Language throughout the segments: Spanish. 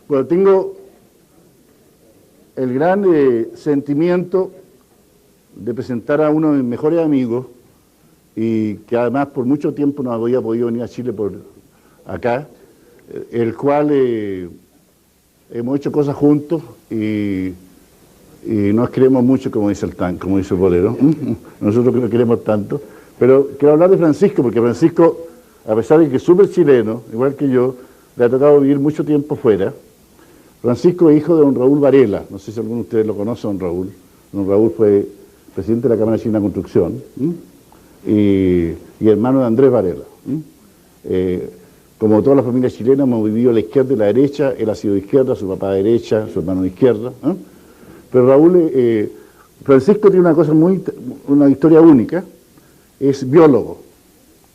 Bueno, tengo el gran sentimiento de presentar a uno de mis mejores amigos y que además por mucho tiempo no había podido venir a Chile por acá, el cual hemos hecho cosas juntos y nos queremos mucho, como dice el tango, como dice el bolero. Nosotros nos queremos tanto. Pero quiero hablar de Francisco, porque Francisco, a pesar de que es súper chileno, igual que yo, le ha tocado vivir mucho tiempo fuera. Francisco es hijo de don Raúl Varela, no sé si alguno de ustedes lo conoce, don Raúl. Don Raúl fue presidente de la Cámara Chilena de Construcción y hermano de Andrés Varela. Como toda la familia chilena hemos vivido a la izquierda y la derecha, él ha sido de izquierda, su papá de derecha, su hermano de izquierda. Pero Raúl, Francisco tiene una historia única, es biólogo,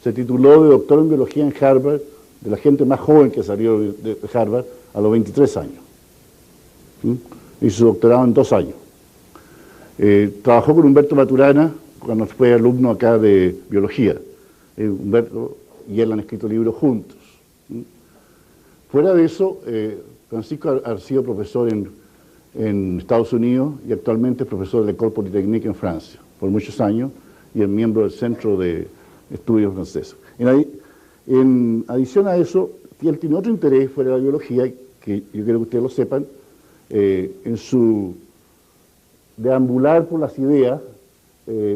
se tituló de doctor en biología en Harvard, de la gente más joven que salió de Harvard, a los 23 años. Hizo su doctorado en 2 años. Trabajó con Humberto Maturana cuando fue alumno acá de biología. Humberto y él han escrito libros juntos. Fuera de eso, Francisco ha sido profesor en Estados Unidos y actualmente es profesor de l'École Polytechnique en Francia por muchos años y es miembro del Centro de Estudios Franceses. En adición a eso, él tiene otro interés fuera de la biología, que yo quiero que ustedes lo sepan, en su deambular por las ideas. En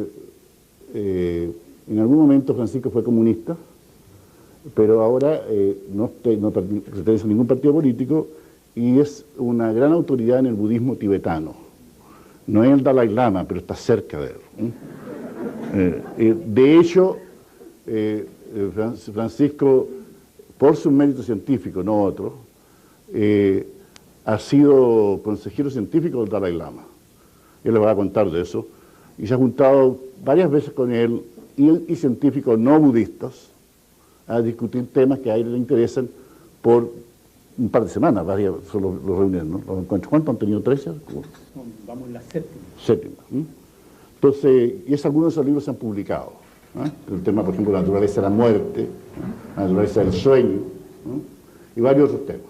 algún momento Francisco fue comunista, pero ahora no pertenece a ningún partido político y es una gran autoridad en el budismo tibetano. No es el Dalai Lama, pero está cerca de él. De hecho, Francisco, por sus méritos científicos, no otros, ha sido consejero científico del Dalai Lama. Él les va a contar de eso. Y se ha juntado varias veces con él y científicos no budistas a discutir temas que a él le interesan por un par de semanas, varias son los reuniones, ¿no? Los encuentros. ¿Cuántos han tenido? ¿13? Vamos en la séptima. Séptima. Entonces, y algunos de esos libros se han publicado. El tema, por ejemplo, la naturaleza de la muerte, la naturaleza del sueño, y varios otros temas.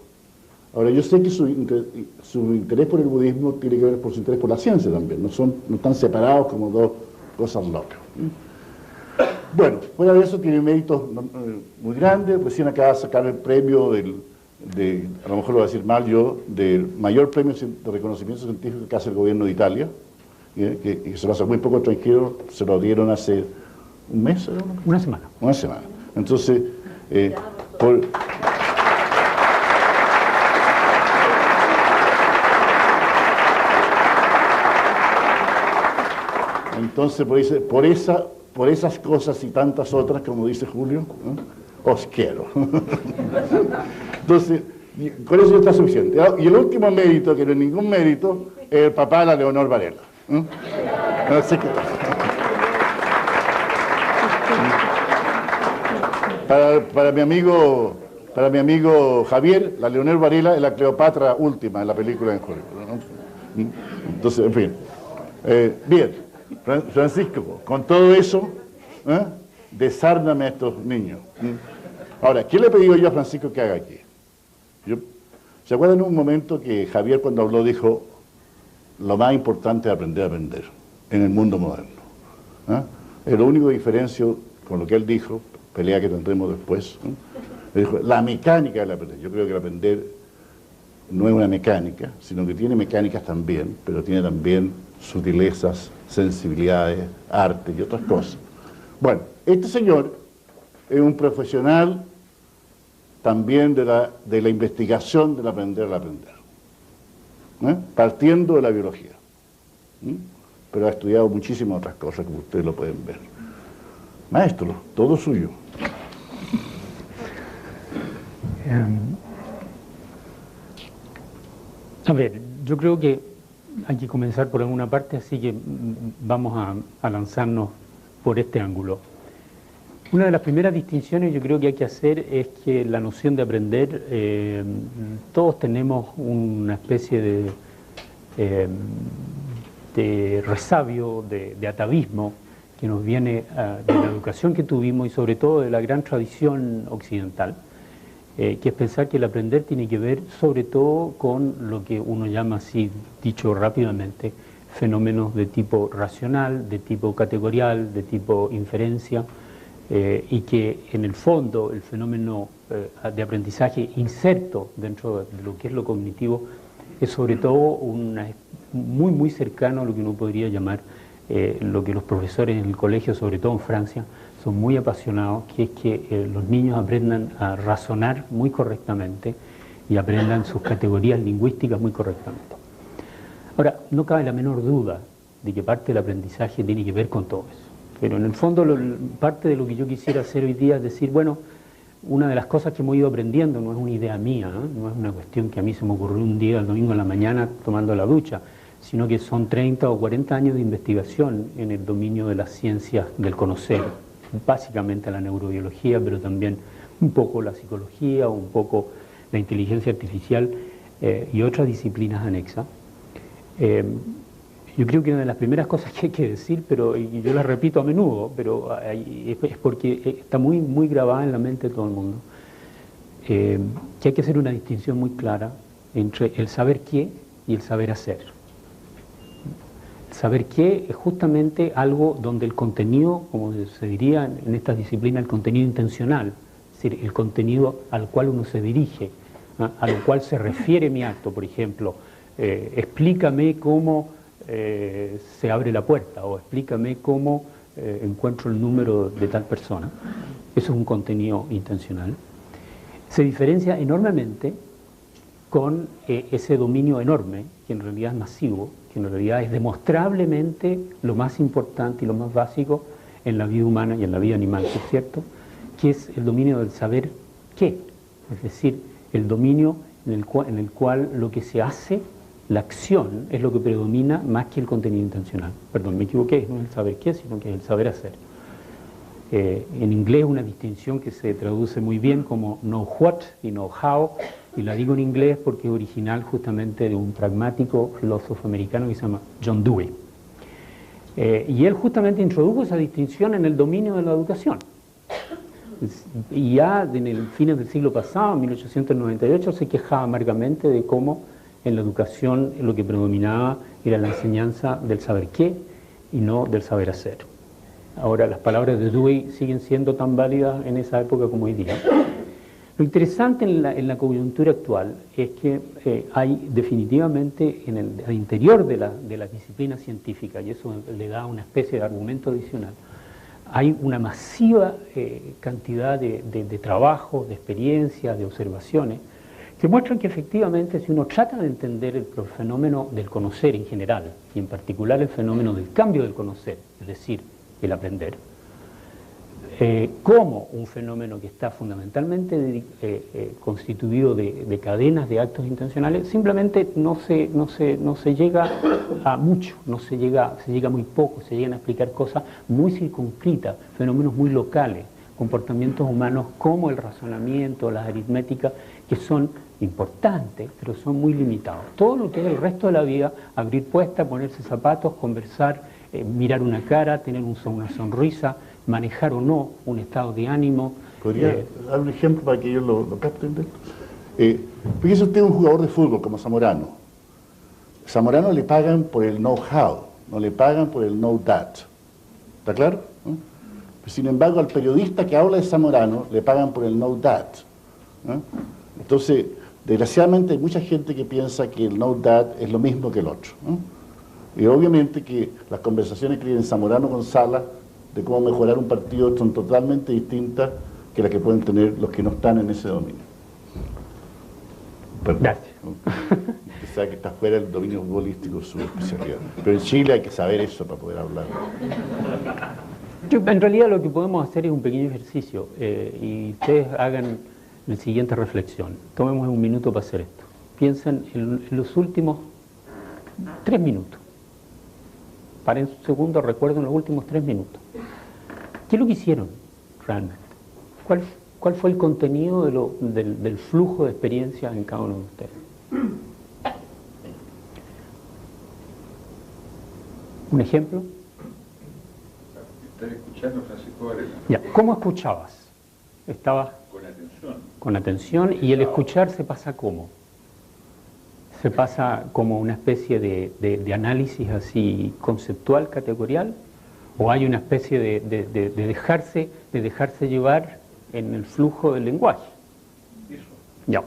Ahora, yo sé que su interés por el budismo tiene que ver por su interés por la ciencia también, no están separados como dos cosas locas. Bueno, fuera de eso tiene méritos muy grandes. Recién acaba de sacar el premio a lo mejor lo voy a decir mal yo, del mayor premio de reconocimiento científico que hace el gobierno de Italia, que se lo hace muy poco extranjero, se lo dieron hace un mes. Una semana. Una semana. Entonces, entonces, por esas cosas y tantas otras, como dice Julio, os quiero. Entonces, con eso está suficiente. Y el último mérito, que no es ningún mérito, es el papá de la Leonor Varela. Así que, para mi amigo Javier, la Leonor Varela es la Cleopatra última en la película en Hollywood. Entonces, en fin. Bien, Francisco, con todo eso, desárname a estos niños. Ahora, ¿qué le he pedido yo a Francisco que haga aquí? ¿Se acuerdan en un momento que Javier cuando habló dijo, lo más importante es aprender a aprender en el mundo moderno? Es lo único diferencio con lo que él dijo, pelea que tendremos después. Él dijo, la mecánica del aprender. Yo creo que el aprender no es una mecánica, sino que tiene mecánicas también, pero tiene también sutilezas, sensibilidades, arte y otras cosas. Bueno, este señor es un profesional también de la investigación del aprender al aprender, partiendo de la biología, pero ha estudiado muchísimas otras cosas, como ustedes lo pueden ver. Maestro, todo suyo. A ver, yo creo que hay que comenzar por alguna parte, así que vamos a lanzarnos por este ángulo. Una de las primeras distinciones yo creo que hay que hacer es que la noción de aprender, todos tenemos una especie de resabio, de atavismo que nos viene de la educación que tuvimos y sobre todo de la gran tradición occidental, que es pensar que el aprender tiene que ver sobre todo con lo que uno llama, así dicho rápidamente, fenómenos de tipo racional, de tipo categorial, de tipo inferencia, y que en el fondo el fenómeno de aprendizaje inserto dentro de lo que es lo cognitivo es sobre todo muy cercano a lo que uno podría llamar lo que los profesores en el colegio, sobre todo en Francia, son muy apasionados, que es que los niños aprendan a razonar muy correctamente y aprendan sus categorías lingüísticas muy correctamente. Ahora, no cabe la menor duda de que parte del aprendizaje tiene que ver con todo eso. Pero en el fondo, parte de lo que yo quisiera hacer hoy día es decir, bueno, una de las cosas que hemos ido aprendiendo no es una idea mía, no es una cuestión que a mí se me ocurrió un día, el domingo en la mañana, tomando la ducha, sino que son 30 o 40 años de investigación en el dominio de las ciencias del conocer, básicamente la neurobiología, pero también un poco la psicología, un poco la inteligencia artificial y otras disciplinas anexas. Yo creo que una de las primeras cosas que hay que decir, pero y yo las repito a menudo, pero es porque está muy grabada en la mente de todo el mundo, que hay que hacer una distinción muy clara entre el saber qué y el saber hacer. El saber qué es justamente algo donde el contenido, como se diría en estas disciplinas, el contenido intencional, es decir, el contenido al cual uno se dirige, a lo cual se refiere mi acto, por ejemplo, explícame cómo se abre la puerta o explícame cómo encuentro el número de tal persona. Eso es un contenido intencional. Se diferencia enormemente con ese dominio enorme, que en realidad es masivo, que en realidad es demostrablemente lo más importante y lo más básico en la vida humana y en la vida animal, ¿es cierto? Que es el dominio del saber qué, es decir, el dominio en el cual lo que se hace, la acción, es lo que predomina más que el contenido intencional. Perdón, me equivoqué, no es el saber qué, sino que es el saber hacer. En inglés una distinción que se traduce muy bien como know what y know how, y la digo en inglés porque es original justamente de un pragmático filósofo americano que se llama John Dewey. Y él justamente introdujo esa distinción en el dominio de la educación. Y ya en el fines del siglo pasado, en 1898, se quejaba amargamente de cómo en la educación lo que predominaba era la enseñanza del saber qué y no del saber hacer. Ahora, las palabras de Dewey siguen siendo tan válidas en esa época como hoy día. Lo interesante en la coyuntura actual es que hay definitivamente al interior de la disciplina científica, y eso le da una especie de argumento adicional, hay una masiva cantidad de trabajos, de experiencias, de observaciones, que muestran que efectivamente si uno trata de entender el fenómeno del conocer en general, y en particular el fenómeno del cambio del conocer, es decir, el aprender, como un fenómeno que está fundamentalmente constituido de cadenas de actos intencionales, simplemente no se llega a mucho, se llega muy poco, se llegan a explicar cosas muy circunscritas, fenómenos muy locales, comportamientos humanos como el razonamiento, las aritméticas, que son importantes, pero son muy limitados. Todo lo que es el resto de la vida, abrir puertas, ponerse zapatos, conversar, mirar una cara, tener una sonrisa, manejar o no un estado de ánimo. ¿Podría dar un ejemplo para que ellos lo capten de esto? Fíjese usted un jugador de fútbol como Zamorano. Zamorano le pagan por el know-how, no le pagan por el know-that. ¿Está claro? ¿No? Sin embargo, al periodista que habla de Zamorano le pagan por el know-that. ¿No? Entonces, desgraciadamente hay mucha gente que piensa que el know-that es lo mismo que el otro. ¿No? Y obviamente que las conversaciones que tienen Zamorano con Sala de cómo mejorar un partido son totalmente distintas que las que pueden tener los que no están en ese dominio. Perdón. Gracias. Usted sabe que está fuera del dominio futbolístico su especialidad. Pero en Chile hay que saber eso para poder hablar. En realidad lo que podemos hacer es un pequeño ejercicio y ustedes hagan la siguiente reflexión. Tomemos un minuto para hacer esto. Piensen en los últimos 3 minutos. Paren un segundo, recuerden los últimos 3 minutos. ¿Qué es lo que hicieron realmente? ¿Cuál fue el contenido del flujo de experiencias en cada uno de ustedes? ¿Un ejemplo? Estar escuchando a Francisco Varela. Ya. ¿Cómo escuchabas? ¿Estabas Con atención. con atención, y el escuchar se pasa ¿cómo? Se pasa como una especie de análisis así conceptual, categorial, o hay una especie de dejarse llevar en el flujo del lenguaje. Ya,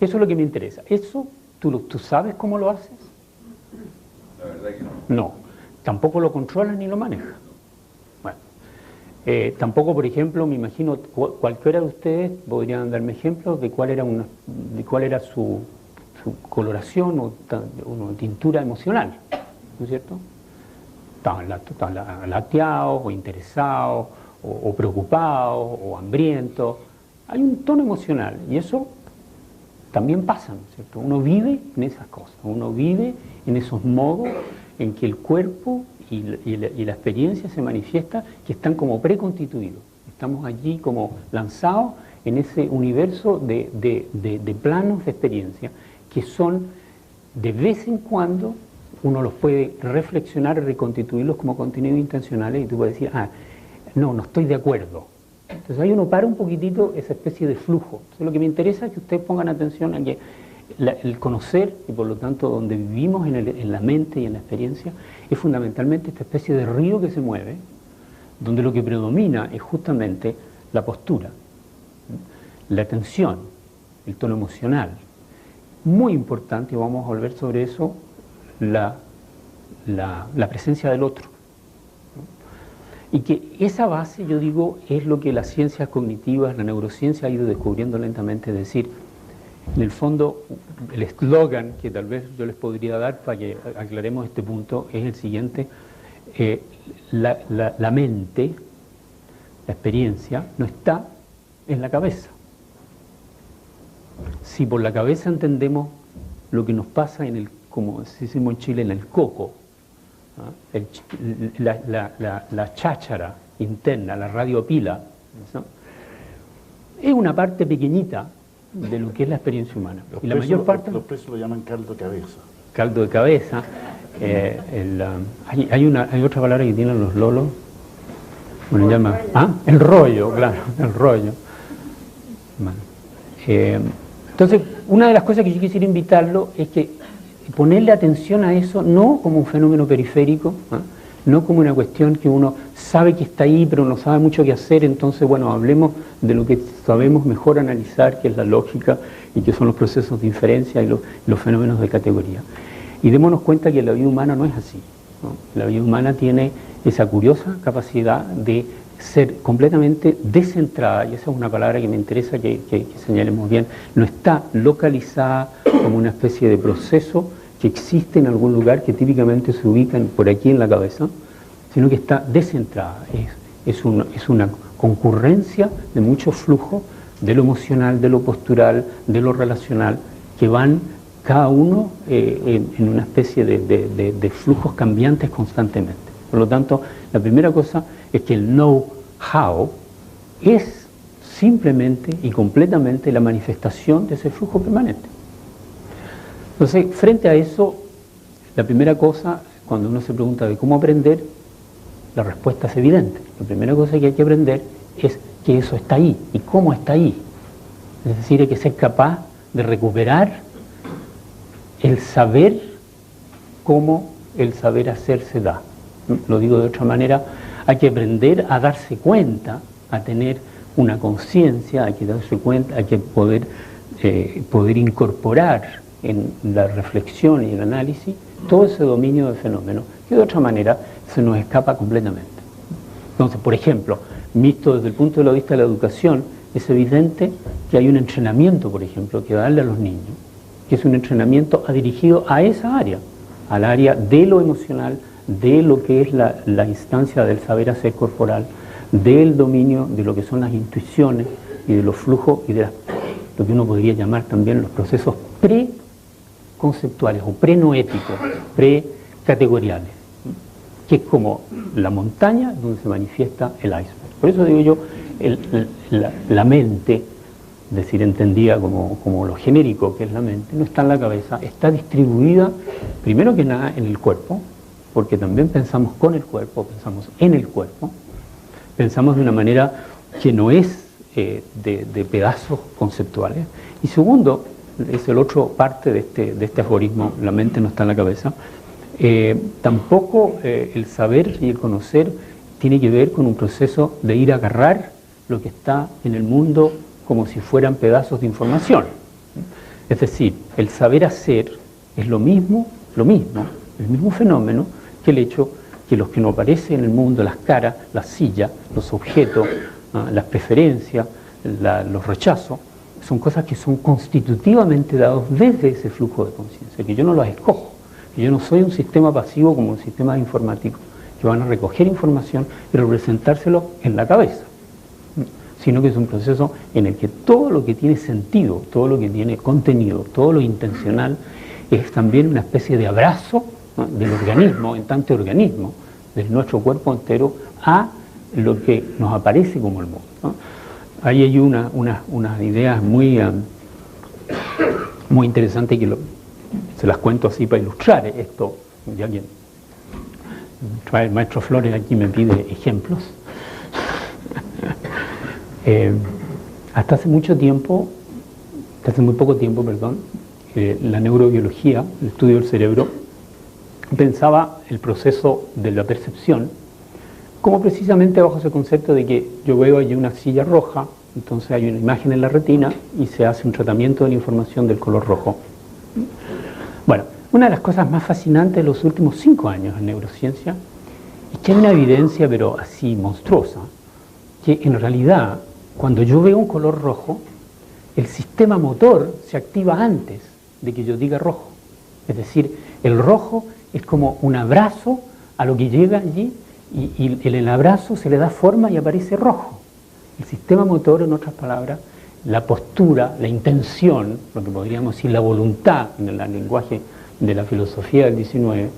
eso es lo que me interesa. ¿Eso tú sabes cómo lo haces? La verdad que no. No, tampoco lo controlas ni lo manejas. Bueno, tampoco, por ejemplo, me imagino, cualquiera de ustedes podrían darme ejemplos de cuál era su coloración o tintura emocional, ¿no es cierto? Estaban lateados o interesados o preocupados o hambrientos. Hay un tono emocional y eso también pasa, ¿no es cierto? Uno vive en esas cosas, uno vive en esos modos en que el cuerpo y la experiencia se manifiesta, que están como preconstituidos. Estamos allí como lanzados en ese universo de planos de experiencia que son, de vez en cuando, uno los puede reflexionar y reconstituirlos como contenidos intencionales y tú puedes decir, no estoy de acuerdo. Entonces ahí uno para un poquitito esa especie de flujo. Entonces, lo que me interesa es que ustedes pongan atención a que el conocer, y por lo tanto donde vivimos en la mente y en la experiencia, es fundamentalmente esta especie de río que se mueve, donde lo que predomina es justamente la postura, la atención, el tono emocional. Muy importante, y vamos a volver sobre eso, la presencia del otro. Y que esa base, yo digo, es lo que las ciencias cognitivas, la neurociencia ha ido descubriendo lentamente, es decir, en el fondo, el eslogan que tal vez yo les podría dar para que aclaremos este punto es el siguiente: la mente, la experiencia, no está en la cabeza. Si por la cabeza entendemos lo que nos pasa como decimos en Chile, en el coco, la cháchara interna, la radiopila, ¿no? Es una parte pequeñita de lo que es la experiencia humana. Los y la mayor parte... Los presos lo llaman caldo de cabeza. Caldo de cabeza. Hay otra palabra que tienen los lolos. Bueno, llama... el rollo, claro, el rollo. Bueno. Entonces, una de las cosas que yo quisiera invitarlo es que ponerle atención a eso, no como un fenómeno periférico, no como una cuestión que uno sabe que está ahí, pero no sabe mucho qué hacer, entonces, bueno, hablemos de lo que sabemos mejor analizar, que es la lógica y que son los procesos de inferencia y los fenómenos de categoría. Y démonos cuenta que la vida humana no es así, ¿no? La vida humana tiene esa curiosa capacidad de ser completamente descentrada, y esa es una palabra que me interesa que señalemos bien, no está localizada como una especie de proceso que existe en algún lugar que típicamente se ubica por aquí en la cabeza, sino que está descentrada, es una concurrencia de muchos flujos, de lo emocional, de lo postural, de lo relacional, que van cada uno en una especie de flujos cambiantes constantemente. Por lo tanto, la primera cosa es que el know-how es simplemente y completamente la manifestación de ese flujo permanente. Entonces, frente a eso, la primera cosa, cuando uno se pregunta de cómo aprender, la respuesta es evidente. La primera cosa que hay que aprender es que eso está ahí y cómo está ahí. Es decir, hay que ser capaz de recuperar el saber cómo el saber hacer se da. Lo digo de otra manera, hay que aprender a darse cuenta, a tener una conciencia, hay que darse cuenta, hay que poder incorporar en la reflexión y el análisis todo ese dominio del fenómeno, que de otra manera se nos escapa completamente. Entonces, por ejemplo, visto desde el punto de vista de la educación, es evidente que hay un entrenamiento, por ejemplo, que darle a los niños, que es un entrenamiento dirigido a esa área, al área de lo emocional, de lo que es la instancia del saber hacer corporal, del dominio de lo que son las intuiciones y de los flujos y de lo que uno podría llamar también los procesos preconceptuales o prenoéticos, precategoriales, que es como la montaña donde se manifiesta el iceberg. Por eso digo yo, la mente, es decir, entendida como lo genérico que es la mente, no está en la cabeza, está distribuida primero que nada en el cuerpo, porque también pensamos con el cuerpo, pensamos en el cuerpo, pensamos de una manera que no es de pedazos conceptuales. Y segundo, es el otro parte de este aforismo, la mente no está en la cabeza, tampoco el saber y el conocer tiene que ver con un proceso de ir a agarrar lo que está en el mundo como si fueran pedazos de información. Es decir, el saber hacer es el mismo fenómeno que el hecho que los que nos aparecen en el mundo, las caras, las sillas, los objetos, las preferencias, los rechazos, son cosas que son constitutivamente dados desde ese flujo de conciencia, que yo no las escojo, que yo no soy un sistema pasivo como un sistema informático, que van a recoger información y representárselo en la cabeza, sino que es un proceso en el que todo lo que tiene sentido, todo lo que tiene contenido, todo lo intencional, es también una especie de abrazo, ¿no?, del organismo, en tanto organismo, de nuestro cuerpo entero, a lo que nos aparece como el mundo, ¿no? Ahí hay unas ideas muy interesantes que se las cuento así para ilustrar esto, ya que el maestro Flores aquí me pide ejemplos. Hasta hace muy poco tiempo, la neurobiología, el estudio del cerebro, pensaba el proceso de la percepción como precisamente bajo ese concepto de que yo veo allí una silla roja, entonces hay una imagen en la retina y se hace un tratamiento de la información del color rojo. Bueno, una de las cosas más fascinantes de los últimos 5 años en neurociencia es que hay una evidencia, pero así monstruosa, que en realidad cuando yo veo un color rojo, el sistema motor se activa antes de que yo diga rojo. Es decir, el rojo es como un abrazo a lo que llega allí y en el abrazo se le da forma y aparece rojo. El sistema motor, en otras palabras, la postura, la intención, lo que podríamos decir la voluntad en el lenguaje de la filosofía del 19,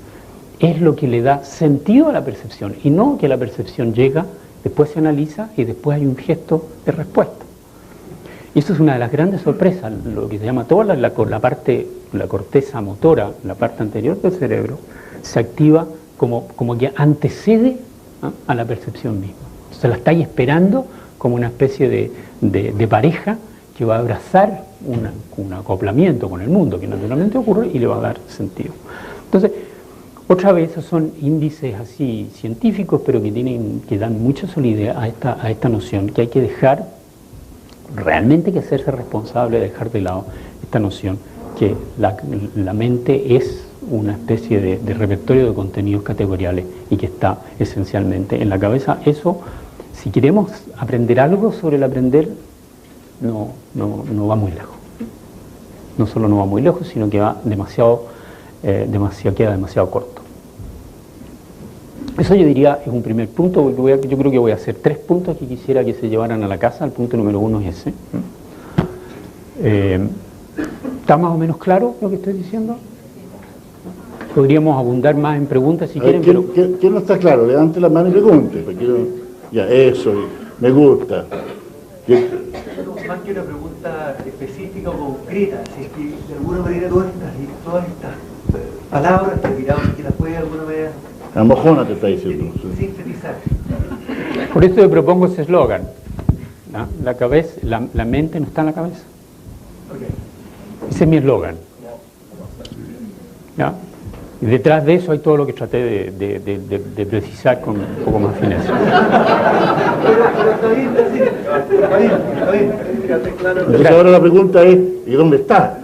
es lo que le da sentido a la percepción, y no que la percepción llega, después se analiza y después hay un gesto de respuesta. Y eso es una de las grandes sorpresas, lo que se llama toda la corteza motora, la parte anterior del cerebro, se activa como que antecede a la percepción misma. Entonces la estáis esperando como una especie de pareja que va a abrazar un acoplamiento con el mundo, que naturalmente ocurre, y le va a dar sentido. Entonces, otra vez, esos son índices así científicos, pero que dan mucha solidez a esta noción, que hay que dejar, realmente hay que hacerse responsable de dejar de lado esta noción, que la mente es una especie de repertorio de contenidos categoriales y que está esencialmente en la cabeza. Eso, si queremos aprender algo sobre el aprender, no va muy lejos. No solo no va muy lejos, sino que va queda demasiado corto. Eso yo diría es un primer punto, porque yo creo que voy a hacer 3 puntos que quisiera que se llevaran a la casa. El punto número 1 es ese. ¿Está más o menos claro lo que estoy diciendo? Podríamos abundar más en preguntas si quieren. ¿Quién no está claro? Levante la mano y pregunte. Ya, eso, me gusta. Más que una pregunta específica o concreta, si es que de alguna manera todas estas palabras que miramos, que las puede de alguna manera A mojona te está diciendo. sintetizar. Por eso le propongo ese eslogan, ¿no? La mente no está en la cabeza. Okay. Ese es mi eslogan. ¿Ya? Y detrás de eso hay todo lo que traté de precisar con un poco más fineza. Pero está bien, está bien. Entonces ahora la pregunta es, ¿y dónde está?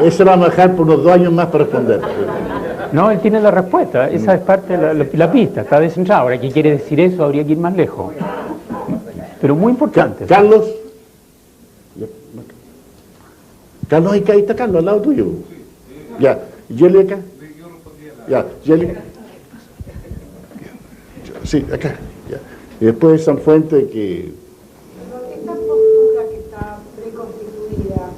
Ese vamos a dejar por unos 2 años más para responder. No, él tiene la respuesta, esa es parte de la pista, está descentrado. Ahora, ¿qué quiere decir eso? Habría que ir más lejos. Pero muy importante. Carlos, ahí está Carlos, al lado tuyo. Ya, Yeli acá. Ya, Yeli. Sí, acá. Ya. Y después San Fuente que... ¿Esta postura que está preconstituida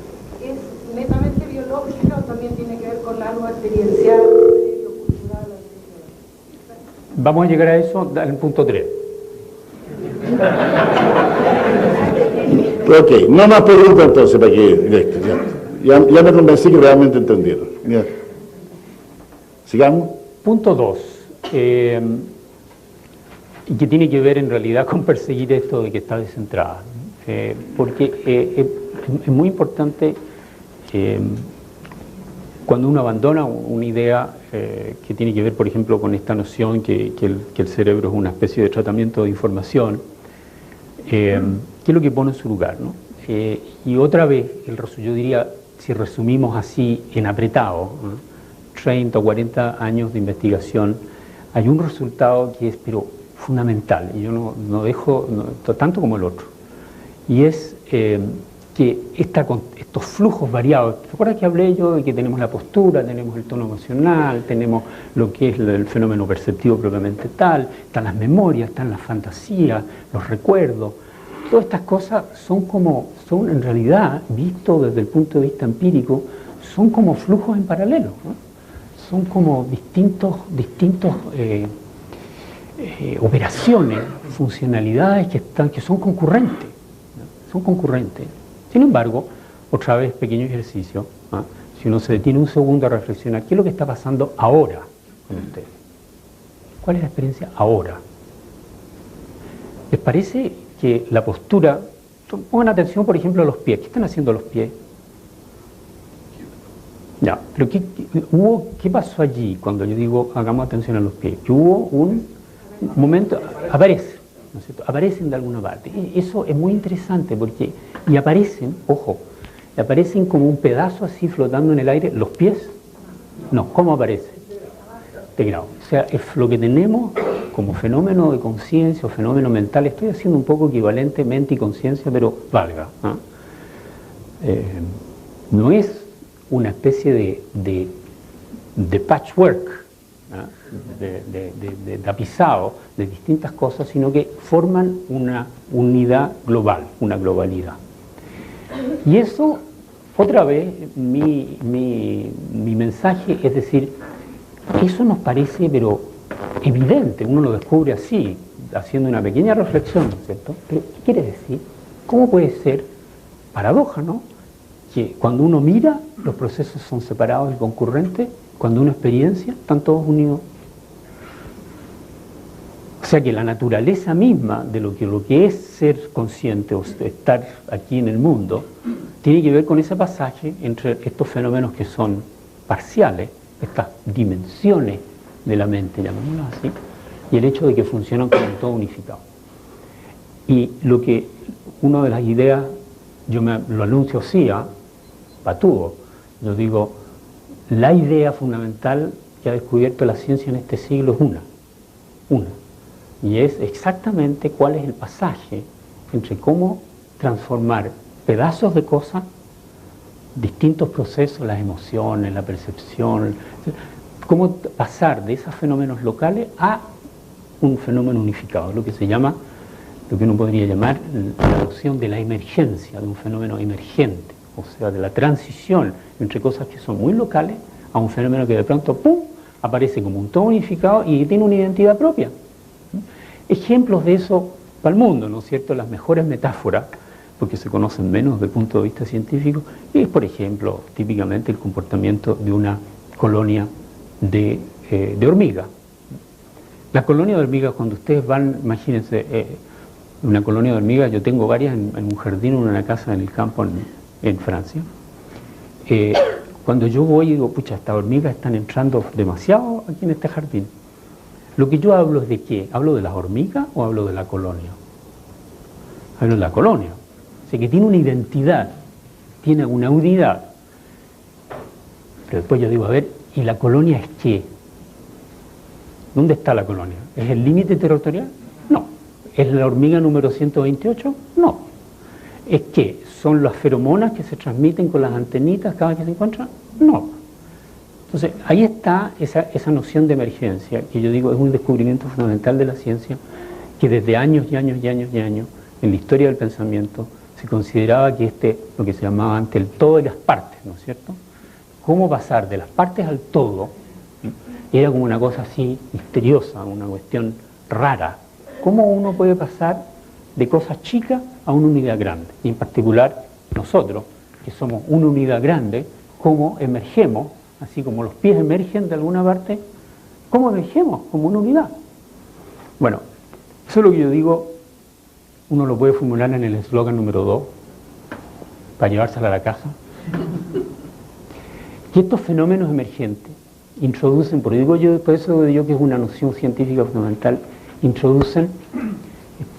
es netamente biológica o también tiene que ver con algo experiencial, cultural? Vamos a llegar a eso en el punto 3. Ok, no más preguntas entonces para que... Ya me convencí que realmente entendieron. Ya. Sigamos. Punto 2. y que tiene que ver en realidad con perseguir esto de que está descentrada. Porque es muy importante cuando uno abandona una idea que tiene que ver, por ejemplo, con esta noción que el cerebro es una especie de tratamiento de información, ¿qué es lo que pone en su lugar, ¿no? Y otra vez, yo diría, si resumimos así en apretado, ¿no? 30 o 40 años de investigación, hay un resultado que es pero fundamental, y yo no dejo tanto como el otro, y es que estos flujos variados, ¿te acuerdas que hablé yo de que tenemos la postura, tenemos el tono emocional, tenemos lo que es el fenómeno perceptivo propiamente tal, están las memorias, están las fantasías, los recuerdos? Todas estas cosas son en realidad, visto desde el punto de vista empírico, son como flujos en paralelo, ¿no? Son como distintos operaciones, funcionalidades que son concurrentes, ¿no? Son concurrentes. Sin embargo, otra vez, pequeño ejercicio, ¿no? Si uno se detiene un segundo a reflexionar, ¿qué es lo que está pasando ahora con ustedes? ¿Cuál es la experiencia ahora? ¿Les parece que la postura, pongan atención por ejemplo a los pies, ¿qué están haciendo los pies? Ya, pero ¿qué pasó allí cuando yo digo hagamos atención a los pies? Que hubo un momento, aparece, ¿no es cierto? Aparecen de alguna parte. Y eso es muy interesante porque, y aparecen, ojo, aparecen como un pedazo así flotando en el aire, los pies, no, ¿cómo aparecen? Integrado. O sea, es lo que tenemos como fenómeno de conciencia o fenómeno mental, estoy haciendo un poco equivalente mente y conciencia, pero valga, ¿no? No es una especie de patchwork, ¿no? de tapizado de distintas cosas, sino que forman una unidad global, una globalidad. Y eso, otra vez, mi mensaje es decir, eso nos parece, pero evidente, uno lo descubre así, haciendo una pequeña reflexión, ¿no es cierto? Pero, ¿qué quiere decir? ¿Cómo puede ser? Paradoja, ¿no? Que cuando uno mira, los procesos son separados y concurrentes, cuando uno experiencia, están todos unidos. O sea que la naturaleza misma de lo que es ser consciente o estar aquí en el mundo, tiene que ver con ese pasaje entre estos fenómenos que son parciales, estas dimensiones de la mente, llamémoslo así, y el hecho de que funcionan como un todo unificado. Y una de las ideas, yo lo anuncio así, patúo, yo digo, la idea fundamental que ha descubierto la ciencia en este siglo es una, y es exactamente cuál es el pasaje entre cómo transformar pedazos de cosas, distintos procesos, las emociones, la percepción, cómo pasar de esos fenómenos locales a un fenómeno unificado, lo que se llama, lo que uno podría llamar la noción de la emergencia, de un fenómeno emergente, o sea, de la transición entre cosas que son muy locales a un fenómeno que de pronto, ¡pum!, aparece como un todo unificado y tiene una identidad propia. Ejemplos de eso para el mundo, ¿no es cierto? Las mejores metáforas, porque se conocen menos desde el punto de vista científico, es, por ejemplo, típicamente el comportamiento de una colonia de hormigas. La colonia de hormigas, cuando ustedes van, imagínense, una colonia de hormigas, yo tengo varias en un jardín, en una casa en el campo en Francia. Cuando yo voy y digo, pucha, estas hormigas están entrando demasiado aquí en este jardín. Lo que yo hablo es de qué, ¿hablo de las hormigas o hablo de la colonia? Hablo de la colonia. O sea, que tiene una identidad, tiene una unidad. Pero después yo digo, a ver, ¿y la colonia es qué? ¿Dónde está la colonia? ¿Es el límite territorial? No. ¿Es la hormiga número 128? No. ¿Es qué? ¿Son las feromonas que se transmiten con las antenitas cada vez que se encuentran? No. Entonces, ahí está esa noción de emergencia, que yo digo es un descubrimiento fundamental de la ciencia, que desde años y años y años y años, en la historia del pensamiento, se consideraba que lo que se llamaba antes el todo de las partes, ¿no es cierto? Cómo pasar de las partes al todo, era como una cosa así misteriosa, una cuestión rara. ¿Cómo uno puede pasar de cosas chicas a una unidad grande? Y en particular nosotros, que somos una unidad grande, ¿cómo emergemos? Así como los pies emergen de alguna parte, ¿cómo emergemos? Como una unidad. Bueno, Eso es lo que yo digo, uno lo puede formular en el eslogan número 2, para llevársela a la casa. Y estos fenómenos emergentes introducen, por eso digo yo que es una noción científica fundamental, introducen,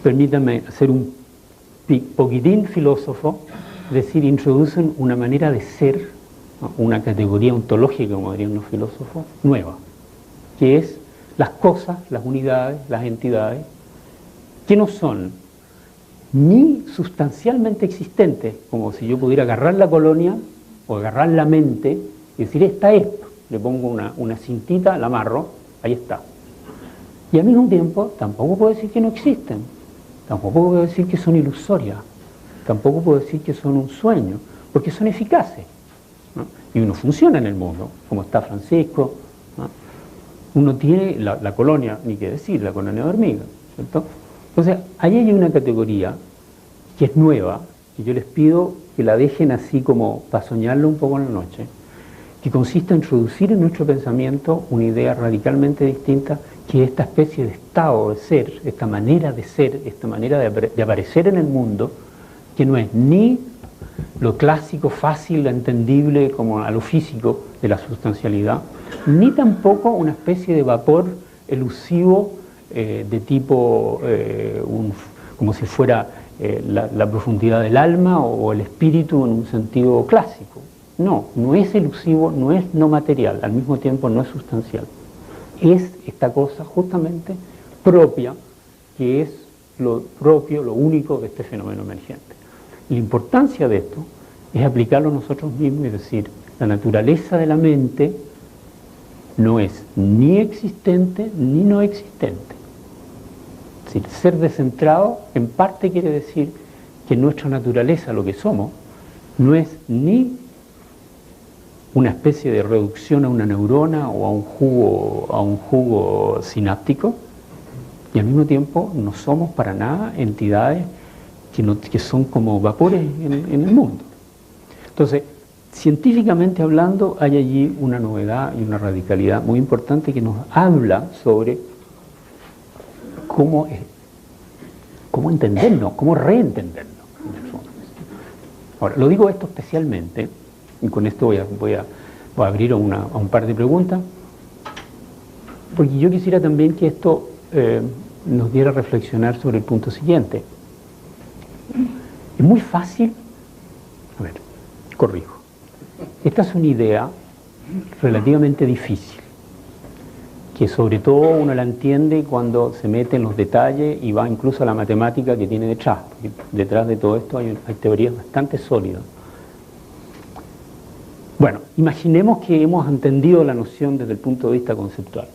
permítanme hacer un poquitín filósofo, es decir, introducen una manera de ser, ¿no?, una categoría ontológica, como dirían los filósofos, nueva, que es las cosas, las unidades, las entidades, que no son ni sustancialmente existentes, como si yo pudiera agarrar la colonia o agarrar la mente y decir, esta es, le pongo una cintita, la amarro, ahí está. Y al mismo tiempo tampoco puedo decir que no existen, tampoco puedo decir que son ilusorias, tampoco puedo decir que son un sueño, porque son eficaces, ¿no? Y uno funciona en el mundo, como está Francisco, ¿no? Uno tiene la colonia, ni qué decir, la colonia de hormigas, ¿cierto? Entonces, ahí hay una categoría que es nueva, y yo les pido que la dejen así como para soñarlo un poco en la noche, que consiste en introducir en nuestro pensamiento una idea radicalmente distinta, que es esta especie de estado de ser, esta manera de ser, esta manera de aparecer en el mundo, que no es ni lo clásico, fácil, entendible como a lo físico de la sustancialidad, ni tampoco una especie de vapor elusivo de tipo, como si fuera la profundidad del alma o el espíritu en un sentido clásico. No, no es elusivo, no es no material, al mismo tiempo no es sustancial. Es esta cosa justamente propia, que es lo propio, lo único de este fenómeno emergente. La importancia de esto es aplicarlo nosotros mismos y decir, la naturaleza de la mente no es ni existente ni no existente. Es decir, ser descentrado en parte quiere decir que nuestra naturaleza, lo que somos, no es ni una especie de reducción a una neurona o a un jugo sináptico, y al mismo tiempo no somos para nada entidades que son como vapores en el mundo. Entonces, científicamente hablando, hay allí una novedad y una radicalidad muy importante que nos habla sobre cómo entendernos, cómo reentendernos. Ahora, lo digo esto especialmente, y con esto voy a abrir a un par de preguntas, porque yo quisiera también que esto nos diera a reflexionar sobre el punto siguiente. Es muy fácil, a ver, corrijo, esta es una idea relativamente difícil, que sobre todo uno la entiende cuando se mete en los detalles y va incluso a la matemática que tiene detrás, porque detrás de todo esto hay teorías bastante sólidas. Bueno, imaginemos que hemos entendido la noción desde el punto de vista conceptual.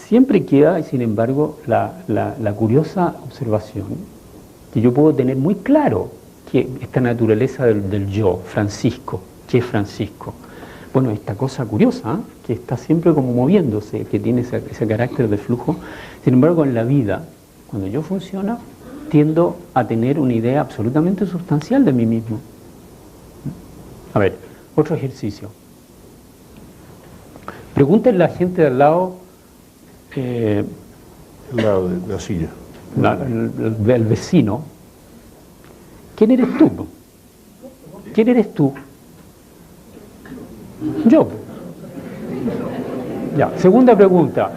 Siempre queda, sin embargo, la curiosa observación que yo puedo tener muy claro que esta naturaleza del yo, Francisco, ¿qué es Francisco? Bueno, esta cosa curiosa, que está siempre como moviéndose, que tiene ese carácter de flujo. Sin embargo, en la vida, cuando yo funciono, tiendo a tener una idea absolutamente sustancial de mí mismo. A ver, otro ejercicio. Pregúntenle a la gente de al lado, El lado de la silla. el vecino, ¿quién eres tú? ¿Quién eres tú? Yo. Ya, segunda pregunta.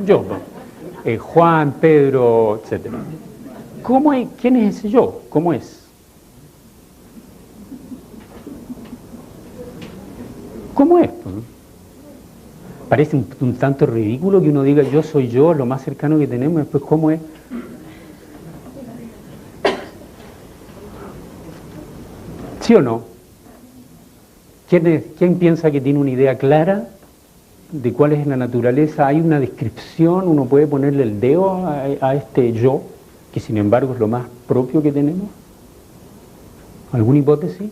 Yo. Juan, Pedro, etc. ¿Quién es ese yo? ¿Cómo es? ¿Cómo es? Parece un tanto ridículo que uno diga yo soy yo, lo más cercano que tenemos, después ¿cómo es? ¿Sí o no? ¿Quién piensa que tiene una idea clara de cuál es la naturaleza? Hay una descripción, uno puede ponerle el dedo a este yo, que sin embargo es lo más propio que tenemos. ¿Alguna hipótesis?